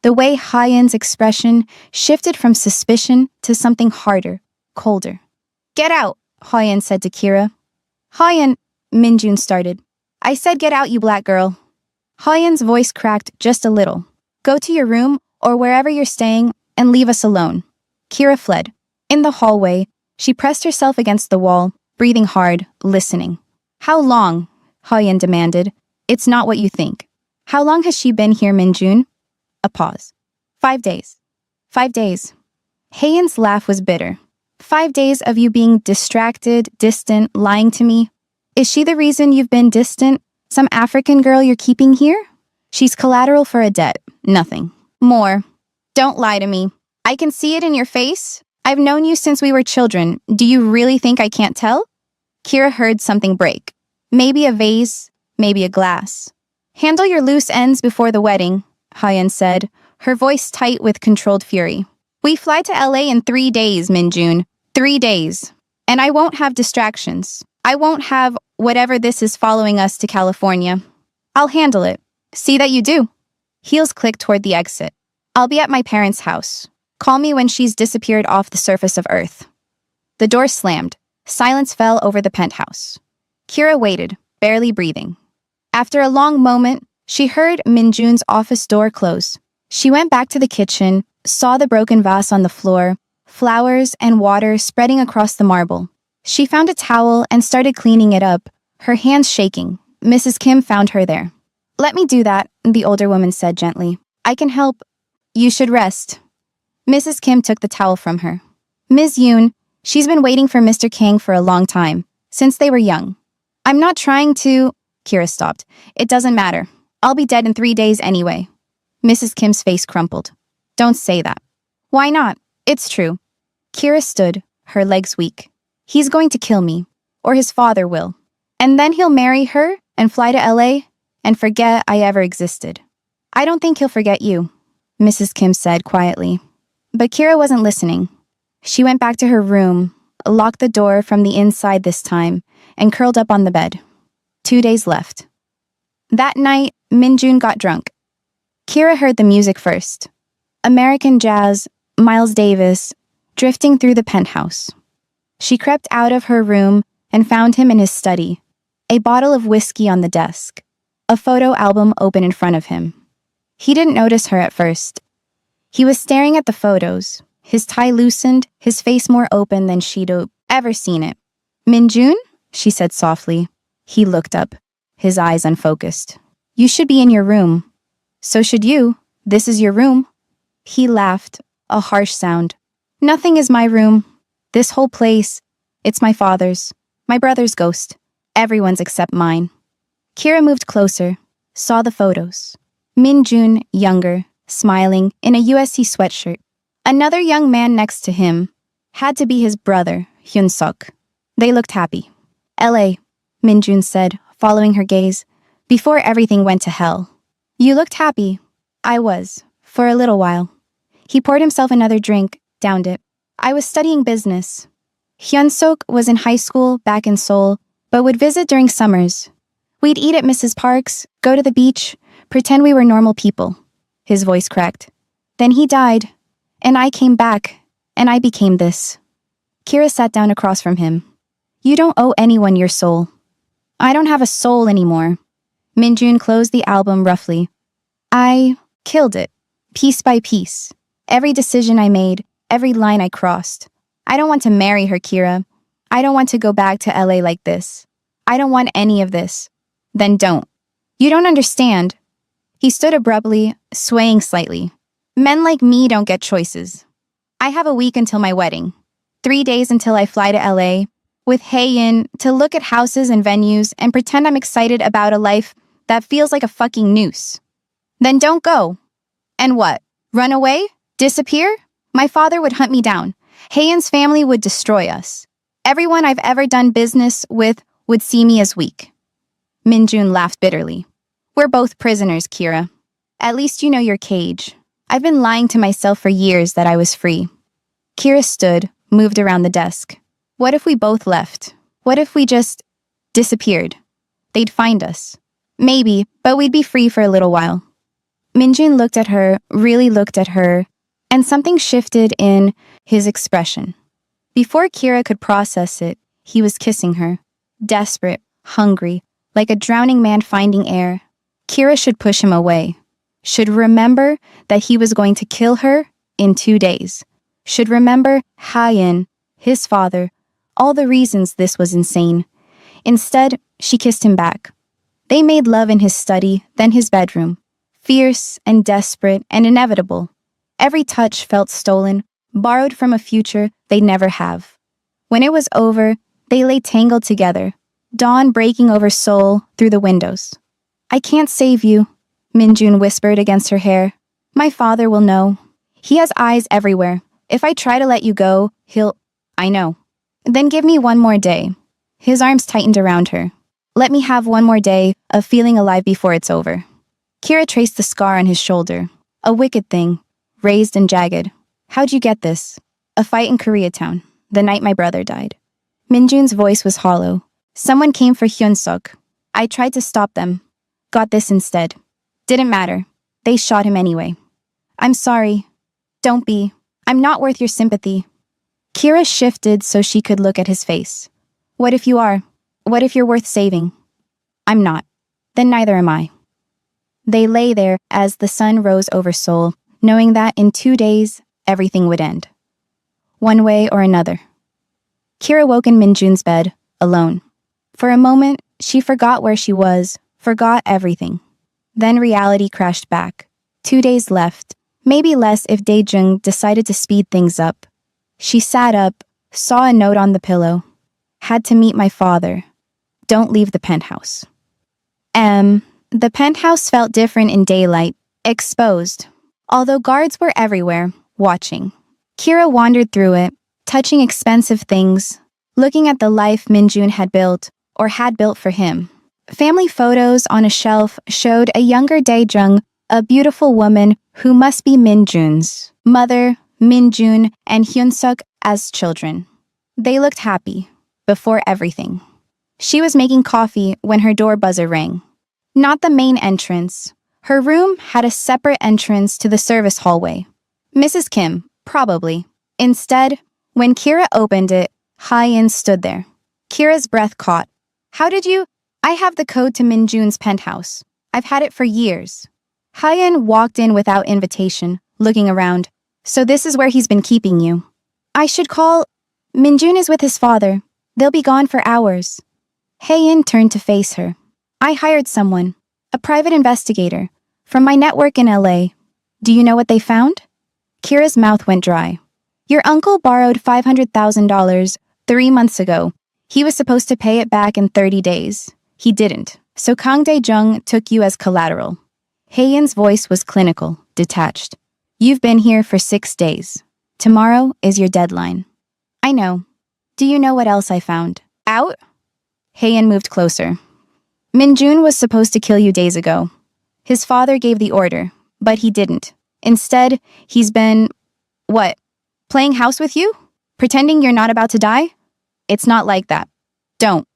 The way Hyeon's expression shifted from suspicion to something harder, colder. Get out, Hyeon said to Kira. Hyeon, Minjun started. I said get out, you black girl. Hyeon's voice cracked just a little. Go to your room or wherever you're staying and leave us alone. Kira fled. In the hallway, she pressed herself against the wall, breathing hard, listening. How long? Hyeon demanded. It's not what you think. How long has she been here, Minjun? A pause. 5 days. 5 days. Haeun's laugh was bitter. 5 days of you being distracted, distant, lying to me? Is she the reason you've been distant? Some African girl you're keeping here? She's collateral for a debt. Nothing. More. Don't lie to me. I can see it in your face. I've known you since we were children. Do you really think I can't tell? Kira heard something break. Maybe a vase, maybe a glass. Handle your loose ends before the wedding, Hyeon said, her voice tight with controlled fury. We fly to LA in 3 days, Minjun. 3 days. And I won't have distractions. I won't have whatever this is following us to California. I'll handle it. See that you do. Heels clicked toward the exit. I'll be at my parents' house. Call me when she's disappeared off the surface of Earth. The door slammed. Silence fell over the penthouse. Kira waited, barely breathing. After a long moment, she heard Minjun's office door close. She went back to the kitchen, saw the broken vase on the floor, flowers and water spreading across the marble. She found a towel and started cleaning it up, her hands shaking. Mrs. Kim found her there. Let me do that, the older woman said gently. I can help. You should rest. Mrs. Kim took the towel from her. Ms. Yoon, she's been waiting for Mr. Kang for a long time, since they were young. I'm not trying to... Kira stopped. It doesn't matter. I'll be dead in 3 days anyway. Mrs. Kim's face crumpled. Don't say that. Why not? It's true. Kira stood, her legs weak. He's going to kill me, or his father will. And then he'll marry her and fly to LA and forget I ever existed. I don't think he'll forget you, Mrs. Kim said quietly. But Kira wasn't listening. She went back to her room, locked the door from the inside this time, and curled up on the bed. 2 days left. That night, Minjun got drunk. Kira heard the music first. American jazz, Miles Davis, drifting through the penthouse. She crept out of her room and found him in his study, a bottle of whiskey on the desk, a photo album open in front of him. He didn't notice her at first. He was staring at the photos, his tie loosened, his face more open than she'd ever seen it. Minjun? She said softly. He looked up, his eyes unfocused. You should be in your room. So should you. This is your room. He laughed, a harsh sound. Nothing is my room. This whole place, it's my father's, my brother's ghost. Everyone's except mine. Kira moved closer, saw the photos. Minjun, younger, smiling, in a USC sweatshirt. Another young man next to him had to be his brother, Hyun-suk. They looked happy. LA, Minjun said, following her gaze, before everything went to hell. You looked happy. I was, for a little while. He poured himself another drink, downed it. I was studying business. Hyun-suk was in high school back in Seoul, but would visit during summers. We'd eat at Mrs. Park's, go to the beach, pretend we were normal people. His voice cracked. Then he died, and I came back, and I became this. Kira sat down across from him. You don't owe anyone your soul. I don't have a soul anymore. Minjun closed the album roughly. I killed it, piece by piece. Every decision I made, every line I crossed. I don't want to marry her, Kira. I don't want to go back to LA like this. I don't want any of this. Then don't. You don't understand. He stood abruptly, swaying slightly. Men like me don't get choices. I have a week until my wedding. 3 days until I fly to LA, with Haein, to look at houses and venues and pretend I'm excited about a life that feels like a fucking noose. Then don't go. And what? Run away? Disappear? My father would hunt me down. Haein's family would destroy us. Everyone I've ever done business with would see me as weak. Minjun laughed bitterly. We're both prisoners, Kira. At least you know your cage. I've been lying to myself for years that I was free. Kira stood, moved around the desk. What if we both left? What if we just disappeared? They'd find us. Maybe, but we'd be free for a little while. Minjun looked at her, really looked at her, and something shifted in his expression. Before Kira could process it, he was kissing her. Desperate, hungry, like a drowning man finding air. Kira should push him away. Should remember that he was going to kill her in 2 days. Should remember Hayan, his father, all the reasons this was insane. Instead, she kissed him back. They made love in his study, then his bedroom. Fierce and desperate and inevitable. Every touch felt stolen, borrowed from a future they'd never have. When it was over, they lay tangled together, dawn breaking over Seoul through the windows. I can't save you, Minjun whispered against her hair. My father will know. He has eyes everywhere. If I try to let you go, he'll... I know. Then give me one more day. His arms tightened around her. Let me have one more day of feeling alive before it's over. Kira traced the scar on his shoulder. A wicked thing, raised and jagged. How'd you get this? A fight in Koreatown, the night my brother died. Minjun's voice was hollow. Someone came for Hyun-suk. I tried to stop them. Got this instead. Didn't matter. They shot him anyway. I'm sorry. Don't be. I'm not worth your sympathy. Kira shifted so she could look at his face. What if you are? What if you're worth saving? I'm not. Then neither am I. They lay there as the sun rose over Seoul, knowing that in 2 days, everything would end. One way or another. Kira woke in Minjun's bed, alone. For a moment, she forgot where she was, forgot everything. Then reality crashed back. 2 days left, maybe less if Daejung decided to speed things up. She sat up, saw a note on the pillow. Had to meet my father. Don't leave the penthouse. The penthouse felt different in daylight, exposed. Although guards were everywhere, watching. Kira wandered through it, touching expensive things, looking at the life Minjun had built, or had built for him. Family photos on a shelf showed a younger Daejung, a beautiful woman who must be Minjun's mother, Minjun, and Hyun-suk as children. They looked happy, before everything. She was making coffee when her door buzzer rang. Not the main entrance. Her room had a separate entrance to the service hallway. Mrs. Kim, probably. Instead, when Kira opened it, Hayan stood there. Kira's breath caught. How did you? I have the code to Minjun's penthouse. I've had it for years. Hayan walked in without invitation, looking around. So this is where he's been keeping you. I should call... Minjun is with his father. They'll be gone for hours. Hayan turned to face her. I hired someone, a private investigator, from my network in LA. Do you know what they found? Kira's mouth went dry. Your uncle borrowed $500,000 3 months ago. He was supposed to pay it back in 30 days. He didn't. So Kang Dae-jung took you as collateral. Hayan's voice was clinical, detached. You've been here for 6 days. Tomorrow is your deadline. I know. Do you know what else I found? Out? Hayan moved closer. Minjun was supposed to kill you days ago. His father gave the order, but he didn't. Instead, he's been... What? Playing house with you? Pretending you're not about to die? It's not like that. Don't.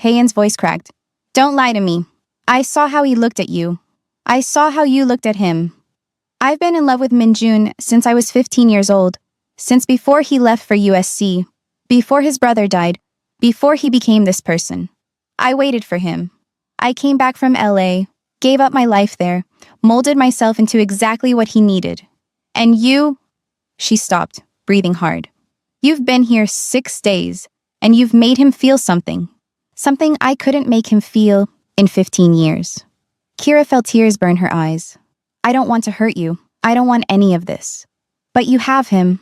Hayan's voice cracked. Don't lie to me. I saw how he looked at you. I saw how you looked at him. I've been in love with Minjun since I was 15 years old. Since before he left for USC. Before his brother died. Before he became this person. I waited for him. I came back from LA, gave up my life there, molded myself into exactly what he needed. And you... She stopped, breathing hard. You've been here 6 days, and you've made him feel something. Something I couldn't make him feel in 15 years. Kira felt tears burn her eyes. I don't want to hurt you. I don't want any of this. But you have him.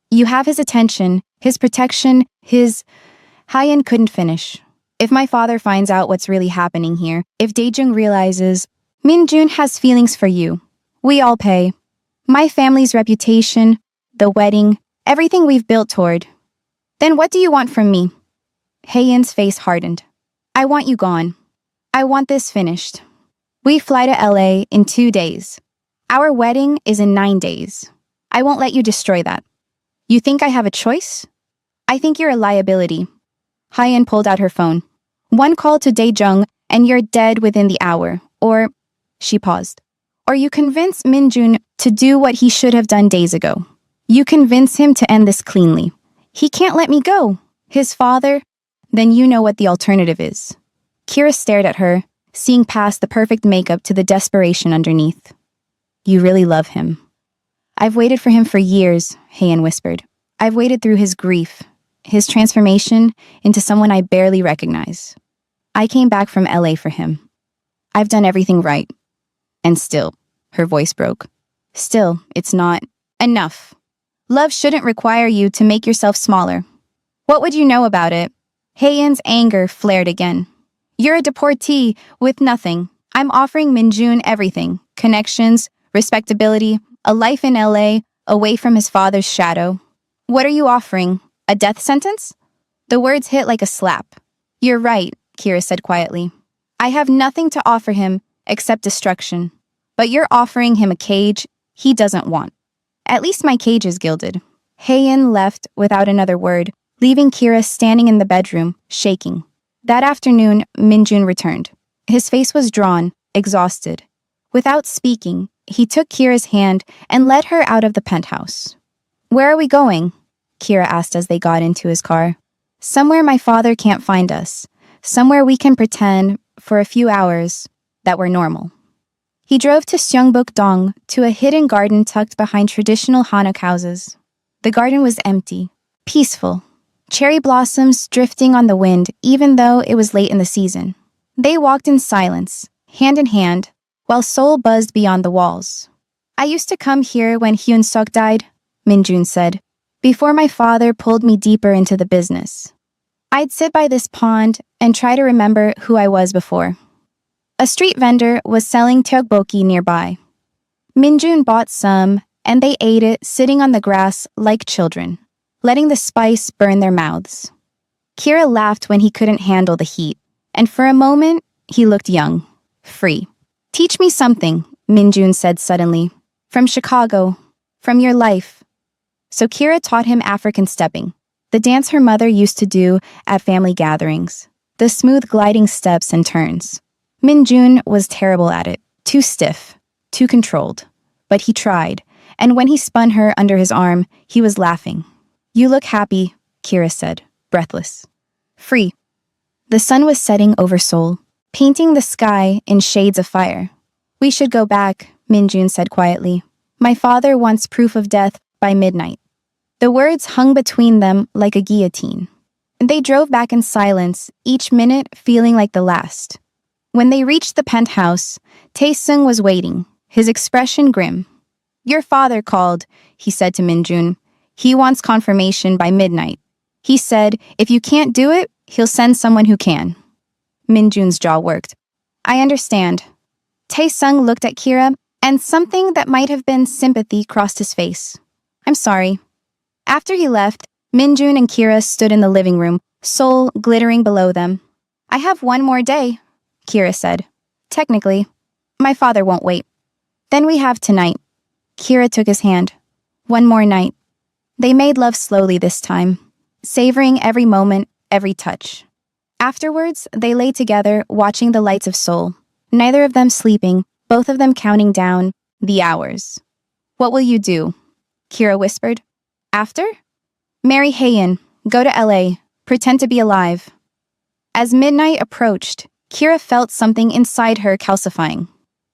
You have his attention, his protection, his... Hayan couldn't finish. If my father finds out what's really happening here, if Daejung realizes, Minjun has feelings for you. We all pay. My family's reputation, the wedding, everything we've built toward. Then what do you want from me? Hayan's face hardened. I want you gone. I want this finished. We fly to LA in 2 days. Our wedding is in 9 days. I won't let you destroy that. You think I have a choice? I think you're a liability. Hyein pulled out her phone. One call to Daejung and you're dead within the hour. Or, she paused. Or you convince Minjun to do what he should have done days ago. You convince him to end this cleanly. He can't let me go. His father? Then you know what the alternative is. Kira stared at her, seeing past the perfect makeup to the desperation underneath. You really love him. I've waited for him for years, Hyein whispered. I've waited through his grief, his transformation into someone I barely recognize. I came back from LA for him. I've done everything right. And still, her voice broke. Still, it's not enough. Love shouldn't require you to make yourself smaller. What would you know about it? Hyeon's anger flared again. You're a deportee with nothing. I'm offering Minjun everything. Connections, respectability, a life in LA, away from his father's shadow. What are you offering? A death sentence? The words hit like a slap. You're right, Kira said quietly. I have nothing to offer him except destruction. But you're offering him a cage he doesn't want. At least my cage is gilded. Hyeon left without another word, leaving Kira standing in the bedroom, shaking. That afternoon, Minjun returned. His face was drawn, exhausted. Without speaking, he took Kira's hand and led her out of the penthouse. Where are we going? Kira asked as they got into his car. Somewhere my father can't find us. Somewhere we can pretend, for a few hours, that we're normal. He drove to Seongbuk-dong, to a hidden garden tucked behind traditional Hanok houses. The garden was empty, peaceful. Cherry blossoms drifting on the wind, even though it was late in the season. They walked in silence, hand in hand, while Seoul buzzed beyond the walls. I used to come here when Hyun-suk died, Minjun said, before my father pulled me deeper into the business. I'd sit by this pond and try to remember who I was before. A street vendor was selling tteokbokki nearby. Minjun bought some, and they ate it sitting on the grass like children, letting the spice burn their mouths. Kira laughed when he couldn't handle the heat, and for a moment, he looked young, free. Teach me something, Minjun said suddenly. From Chicago, from your life. So Kira taught him African stepping, the dance her mother used to do at family gatherings, the smooth gliding steps and turns. Minjun was terrible at it, too stiff, too controlled. But he tried, and when he spun her under his arm, he was laughing. You look happy, Kira said, breathless. Free. The sun was setting over Seoul, painting the sky in shades of fire. We should go back, Minjun said quietly. My father wants proof of death by midnight. The words hung between them like a guillotine. They drove back in silence, each minute feeling like the last. When they reached the penthouse, Tae-sung was waiting, his expression grim. Your father called, he said to Minjun. He wants confirmation by midnight. He said, if you can't do it, he'll send someone who can. Minjun's jaw worked. I understand. Tae-sung looked at Kira, and something that might have been sympathy crossed his face. I'm sorry. After he left, Minjun and Kira stood in the living room, Seoul glittering below them. I have one more day, Kira said. Technically, my father won't wait. Then we have tonight. Kira took his hand. One more night. They made love slowly this time, savoring every moment, every touch. Afterwards, they lay together, watching the lights of Seoul, neither of them sleeping, both of them counting down the hours. What will you do? Kira whispered. After? Marry Hyeon, go to LA, pretend to be alive. As midnight approached, Kira felt something inside her calcifying.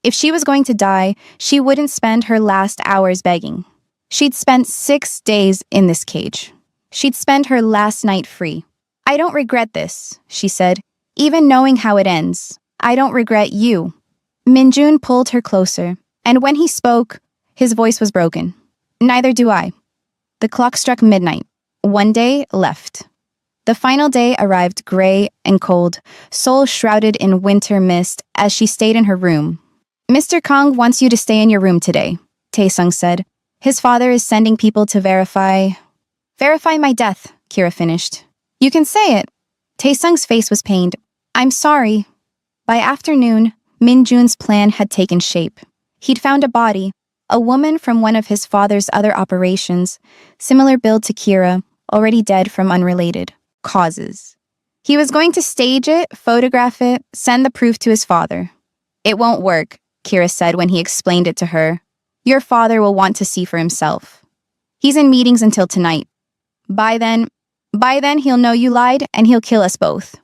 If she was going to die, she wouldn't spend her last hours begging. She'd spent 6 days in this cage. She'd spend her last night free. I don't regret this, she said, even knowing how it ends. I don't regret you. Minjun pulled her closer, and when he spoke, his voice was broken. Neither do I. The clock struck midnight. One day left. The final day arrived gray and cold, Seoul shrouded in winter mist as she stayed in her room. Mr. Kong wants you to stay in your room today, Tae-sung said. His father is sending people to verify my death, Kira finished. You can say it. Tae-sung's face was pained. I'm sorry. By afternoon, Minjun's plan had taken shape. He'd found a body, a woman from one of his father's other operations, similar build to Kira, already dead from unrelated causes. He was going to stage it, photograph it, send the proof to his father. It won't work, Kira said when he explained it to her. Your father will want to see for himself. He's in meetings until tonight. By then he'll know you lied and he'll kill us both.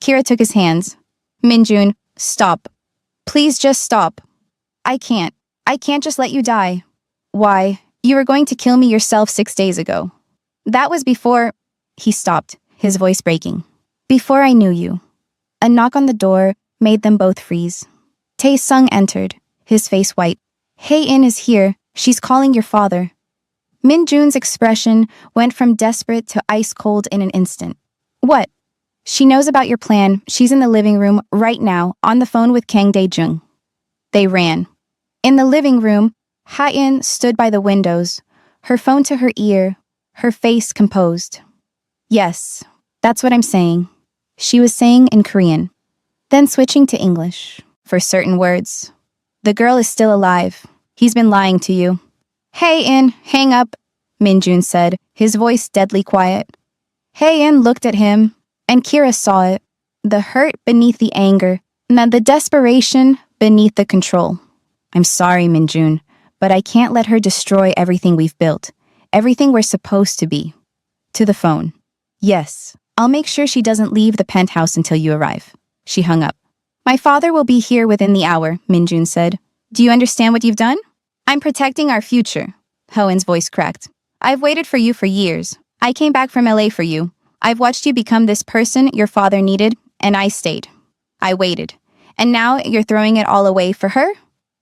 Kira took his hands. Minjun, stop. Please just stop. I can't just let you die. Why, you were going to kill me yourself 6 days ago. That was before... He stopped, his voice breaking. Before I knew you. A knock on the door made them both freeze. Tae-sung entered, his face white. Hae-in is here. She's calling your father. Min-jun's expression went from desperate to ice-cold in an instant. What? She knows about your plan. She's in the living room right now, on the phone with Kang Dae-jung. They ran. In the living room, Ha-in stood by the windows, her phone to her ear, her face composed. Yes, that's what I'm saying. She was saying in Korean, then switching to English, for certain words. The girl is still alive. He's been lying to you. Hae-in, hang up, Min-jun said, his voice deadly quiet. Hae-in looked at him, and Kira saw it, the hurt beneath the anger, and the desperation beneath the control. I'm sorry, Min-jun, but I can't let her destroy everything we've built, everything we're supposed to be. To the phone. Yes, I'll make sure she doesn't leave the penthouse until you arrive. She hung up. My father will be here within the hour, Min-jun said. Do you understand what you've done? I'm protecting our future. Hoen's voice cracked. I've waited for you for years. I came back from LA for you. I've watched you become this person your father needed, and I stayed. I waited. And now you're throwing it all away for her?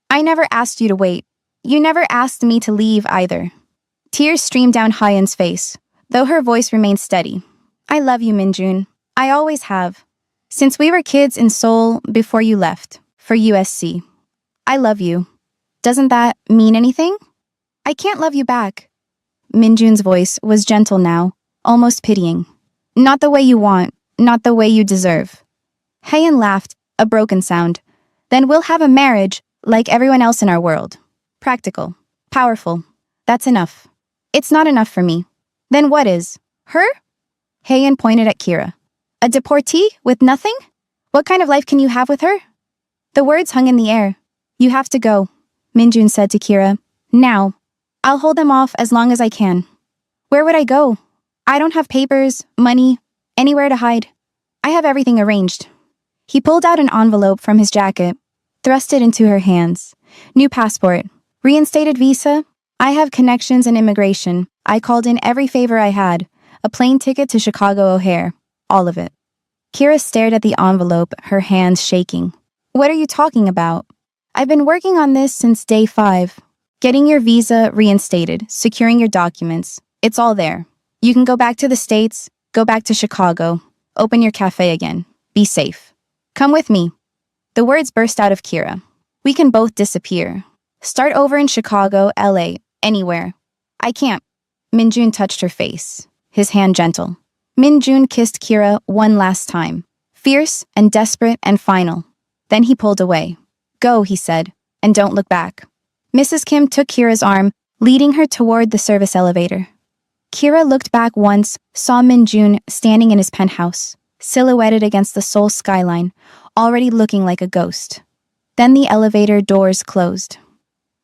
I never asked you to wait. You never asked me to leave either. Tears streamed down Hoen's face, though her voice remained steady. I love you, Min-jun. I always have. Since we were kids in Seoul before you left, for USC. I love you. Doesn't that mean anything? I can't love you back. Min-jun's voice was gentle now, almost pitying. Not the way you want, not the way you deserve. Haein laughed, a broken sound. Then we'll have a marriage like everyone else in our world. Practical. Powerful. That's enough. It's not enough for me. Then what is? Her? Haein pointed at Kira. A deportee with nothing? What kind of life can you have with her? The words hung in the air. You have to go, Min-jun said to Kira. Now. I'll hold them off as long as I can. Where would I go? I don't have papers, money, anywhere to hide. I have everything arranged. He pulled out an envelope from his jacket, thrust it into her hands. New passport. Reinstated visa. I have connections in immigration. I called in every favor I had. A plane ticket to Chicago O'Hare. All of it. Kira stared at the envelope, her hands shaking. What are you talking about? I've been working on this since day 5. Getting your visa reinstated, securing your documents. It's all there. You can go back to the States, go back to Chicago, open your cafe again. Be safe. Come with me. The words burst out of Kira. We can both disappear. Start over in Chicago, LA, anywhere. I can't. Min-jun touched her face, his hand gentle. Min-jun kissed Kira one last time, fierce and desperate and final. Then he pulled away. Go, he said, and don't look back. Mrs. Kim took Kira's arm, leading her toward the service elevator. Kira looked back once, saw Min-jun standing in his penthouse, silhouetted against the Seoul skyline, already looking like a ghost. Then the elevator doors closed.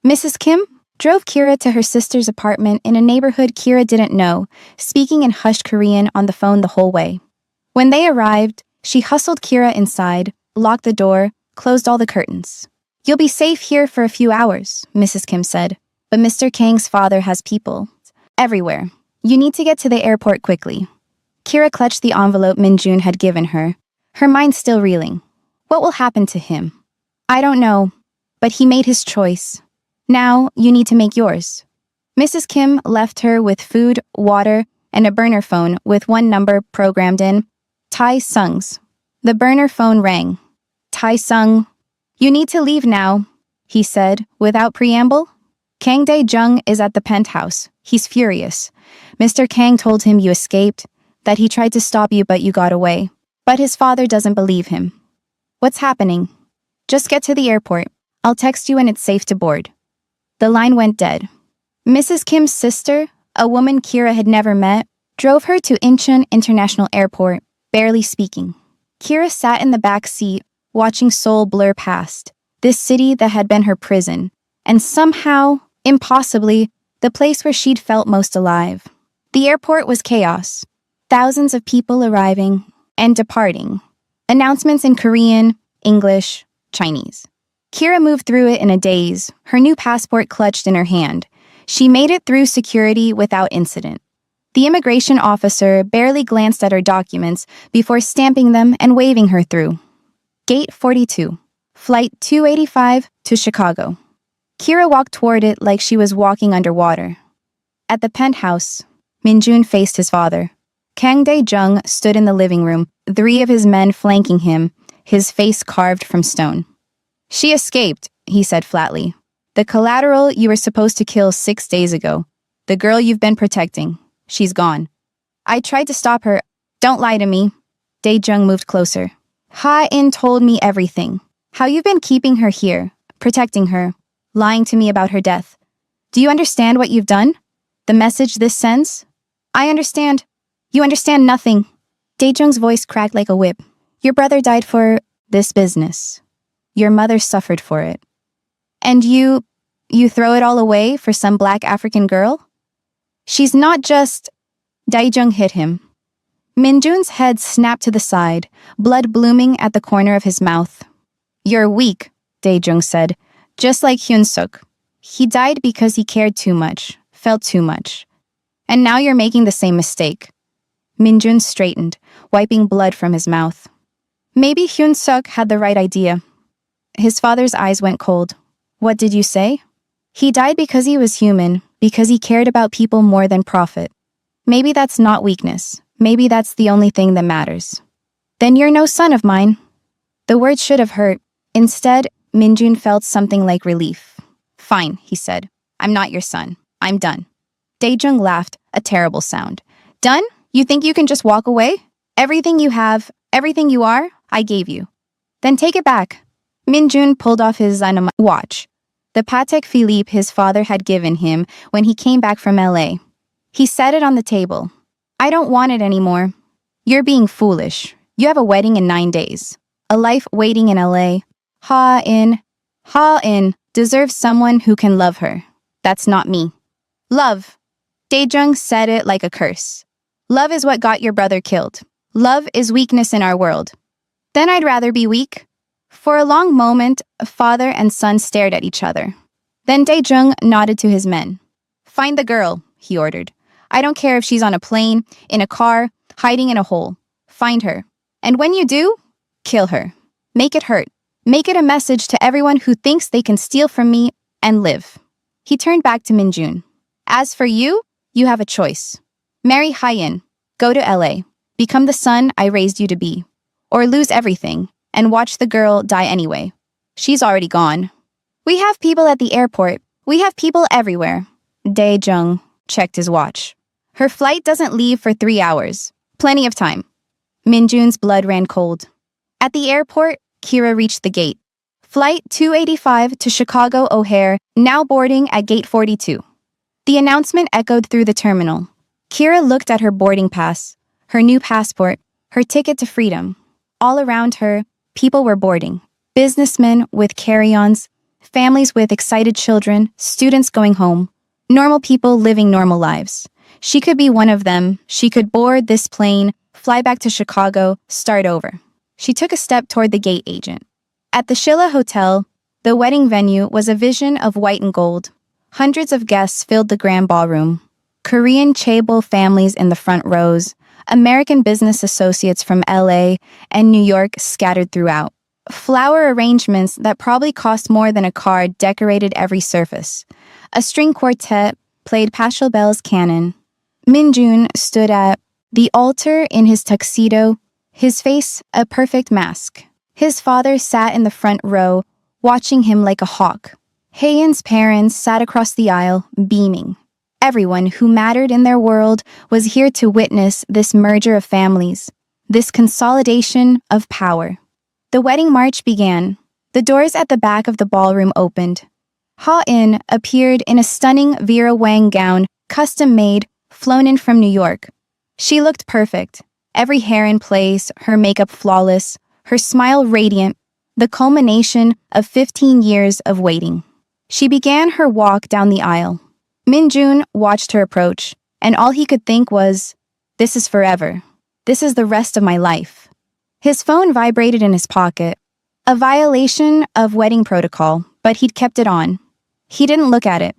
Mrs. Kim drove Kira to her sister's apartment in a neighborhood Kira didn't know, speaking in hushed Korean on the phone the whole way. When they arrived, she hustled Kira inside, locked the door, closed all the curtains. You'll be safe here for a few hours, Mrs. Kim said, but Mr. Kang's father has people everywhere. You need to get to the airport quickly. Kira clutched the envelope Min-jun had given her, her mind still reeling. What will happen to him? I don't know, but he made his choice. Now you need to make yours. Mrs. Kim left her with food, water, and a burner phone with one number programmed in, Tae-sung's. The burner phone rang. Tae-sung, you need to leave now, he said, without preamble. Kang Dae-jung is at the penthouse. He's furious. Mr. Kang told him you escaped, that he tried to stop you but you got away. But his father doesn't believe him. What's happening? Just get to the airport. I'll text you when it's safe to board. The line went dead. Mrs. Kim's sister, a woman Kira had never met, drove her to Incheon International Airport, barely speaking. Kira sat in the back seat, watching Seoul blur past, this city that had been her prison, and somehow, impossibly, the place where she'd felt most alive. The airport was chaos. Thousands of people arriving and departing. Announcements in Korean, English, Chinese. Kira moved through it in a daze, her new passport clutched in her hand. She made it through security without incident. The immigration officer barely glanced at her documents before stamping them and waving her through. Gate 42, Flight 285 to Chicago. Kira walked toward it like she was walking underwater. At the penthouse, Minjun faced his father. Kang Dae-jung stood in the living room, 3 of his men flanking him, his face carved from stone. "She escaped," he said flatly. "The collateral you were supposed to kill 6 days ago. The girl you've been protecting. She's gone. I tried to stop her. Don't lie to me." Dae-jung moved closer. "Ha-in told me everything. How you've been keeping her here, protecting her, lying to me about her death. Do you understand what you've done? The message this sends? I understand. You understand nothing." Dae-jung's voice cracked like a whip. "Your brother died for this business. Your mother suffered for it. And you throw it all away for some black African girl? She's not just..." Dae-jung hit him. Minjun's head snapped to the side, blood blooming at the corner of his mouth. "You're weak," Dae-jung said, "just like Hyun-suk. He died because he cared too much, felt too much. And now you're making the same mistake." Minjun straightened, wiping blood from his mouth. Maybe Hyun-suk had the right idea. His father's eyes went cold. "What did you say?" "He died because he was human, because he cared about people more than profit. Maybe that's not weakness. Maybe that's the only thing that matters." "Then you're no son of mine." The word should have hurt. Instead, Minjun felt something like relief. "Fine," he said. "I'm not your son. I'm done." Dae-jung laughed, a terrible sound. "Done? You think you can just walk away? Everything you have, everything you are, I gave you. Then take it back." Minjun pulled off his watch, the Patek Philippe his father had given him when he came back from LA. He set it on the table. "I don't want it anymore. You're being foolish. You have a wedding in 9 days. A life waiting in LA. Ha-in deserves someone who can love her. That's not me." "Love." Dae-jung said it like a curse. "Love is what got your brother killed. Love is weakness in our world." "Then I'd rather be weak." For a long moment, father and son stared at each other. Then Dae-jung nodded to his men. "Find the girl," he ordered. "I don't care if she's on a plane, in a car, hiding in a hole. Find her. And when you do, kill her. Make it hurt. Make it a message to everyone who thinks they can steal from me and live." He turned back to Minjun. "As for you, you have a choice. Marry Ha-in, go to LA, become the son I raised you to be, or lose everything and watch the girl die anyway. She's already gone." "We have people at the airport. We have people everywhere." Dae-jung checked his watch. "Her flight doesn't leave for 3 hours. Plenty of time." Minjun's blood ran cold. At the airport, Kira reached the gate. Flight 285 to Chicago O'Hare, now boarding at gate 42. The announcement echoed through the terminal. Kira looked at her boarding pass, her new passport, her ticket to freedom. All around her, people were boarding. Businessmen with carry-ons, families with excited children, students going home, normal people living normal lives. She could be one of them. She could board this plane, fly back to Chicago, start over. She took a step toward the gate agent. At the Shilla Hotel, the wedding venue was a vision of white and gold. Hundreds of guests filled the grand ballroom. Korean chaebol families in the front rows, American business associates from LA and New York scattered throughout. Flower arrangements that probably cost more than a car decorated every surface. A string quartet played Pachelbel's canon. Minjun stood at the altar in his tuxedo, his face a perfect mask. His father sat in the front row, watching him like a hawk. Haeun's parents sat across the aisle, beaming. Everyone who mattered in their world was here to witness this merger of families, this consolidation of power. The wedding march began. The doors at the back of the ballroom opened. Ha-in appeared in a stunning Vera Wang gown, custom-made, flown in from New York. She looked perfect, every hair in place, her makeup flawless, her smile radiant, the culmination of 15 years of waiting. She began her walk down the aisle. Min-jun watched her approach, and all he could think was, "This is forever. This is the rest of my life." His phone vibrated in his pocket, a violation of wedding protocol, but he'd kept it on. He didn't look at it.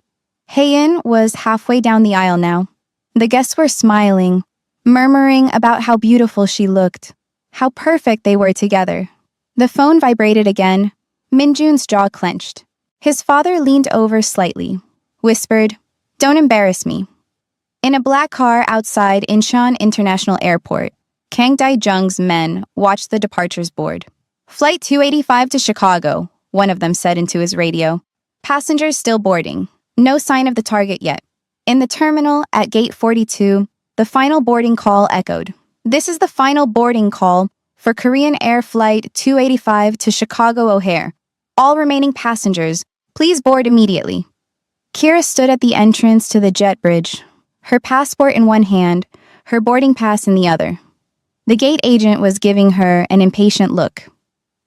Hae-in was halfway down the aisle now. The guests were smiling, murmuring about how beautiful she looked, how perfect they were together. The phone vibrated again. Min-jun's jaw clenched. His father leaned over slightly, whispered, "Don't embarrass me." In a black car outside Incheon International Airport, Kang Dae-jung's men watched the departures board. "Flight 285 to Chicago," one of them said into his radio. "Passengers still boarding. No sign of the target yet." In the terminal at Gate 42, the final boarding call echoed. "This is the final boarding call for Korean Air Flight 285 to Chicago O'Hare. All remaining passengers, please board immediately." Kira stood at the entrance to the jet bridge, her passport in one hand, her boarding pass in the other. The gate agent was giving her an impatient look.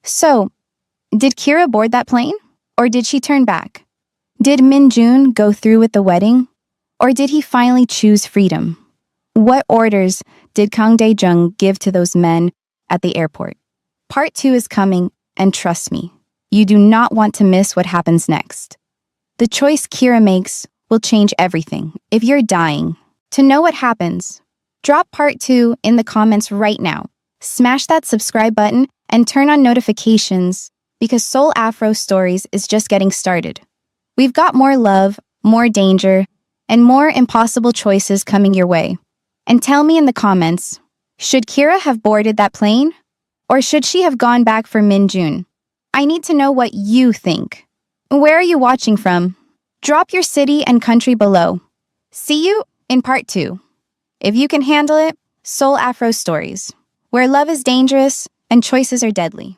So, did Kira board that plane? Or did she turn back? Did Min-jun go through with the wedding? Or did he finally choose freedom? What orders did Kang Dae-jung give to those men at the airport? Part 2 is coming, and trust me, you do not want to miss what happens next. The choice Kira makes will change everything. If you're dying to know what happens, drop part 2 in the comments right now. Smash that subscribe button and turn on notifications because Seoul Afro Stories is just getting started. We've got more love, more danger, and more impossible choices coming your way. And tell me in the comments, should Kira have boarded that plane? Or should she have gone back for Min-jun? I need to know what you think. Where are you watching from? Drop your city and country below. See you in part 2. If you can handle it, Seoul Afro Stories, where love is dangerous and choices are deadly.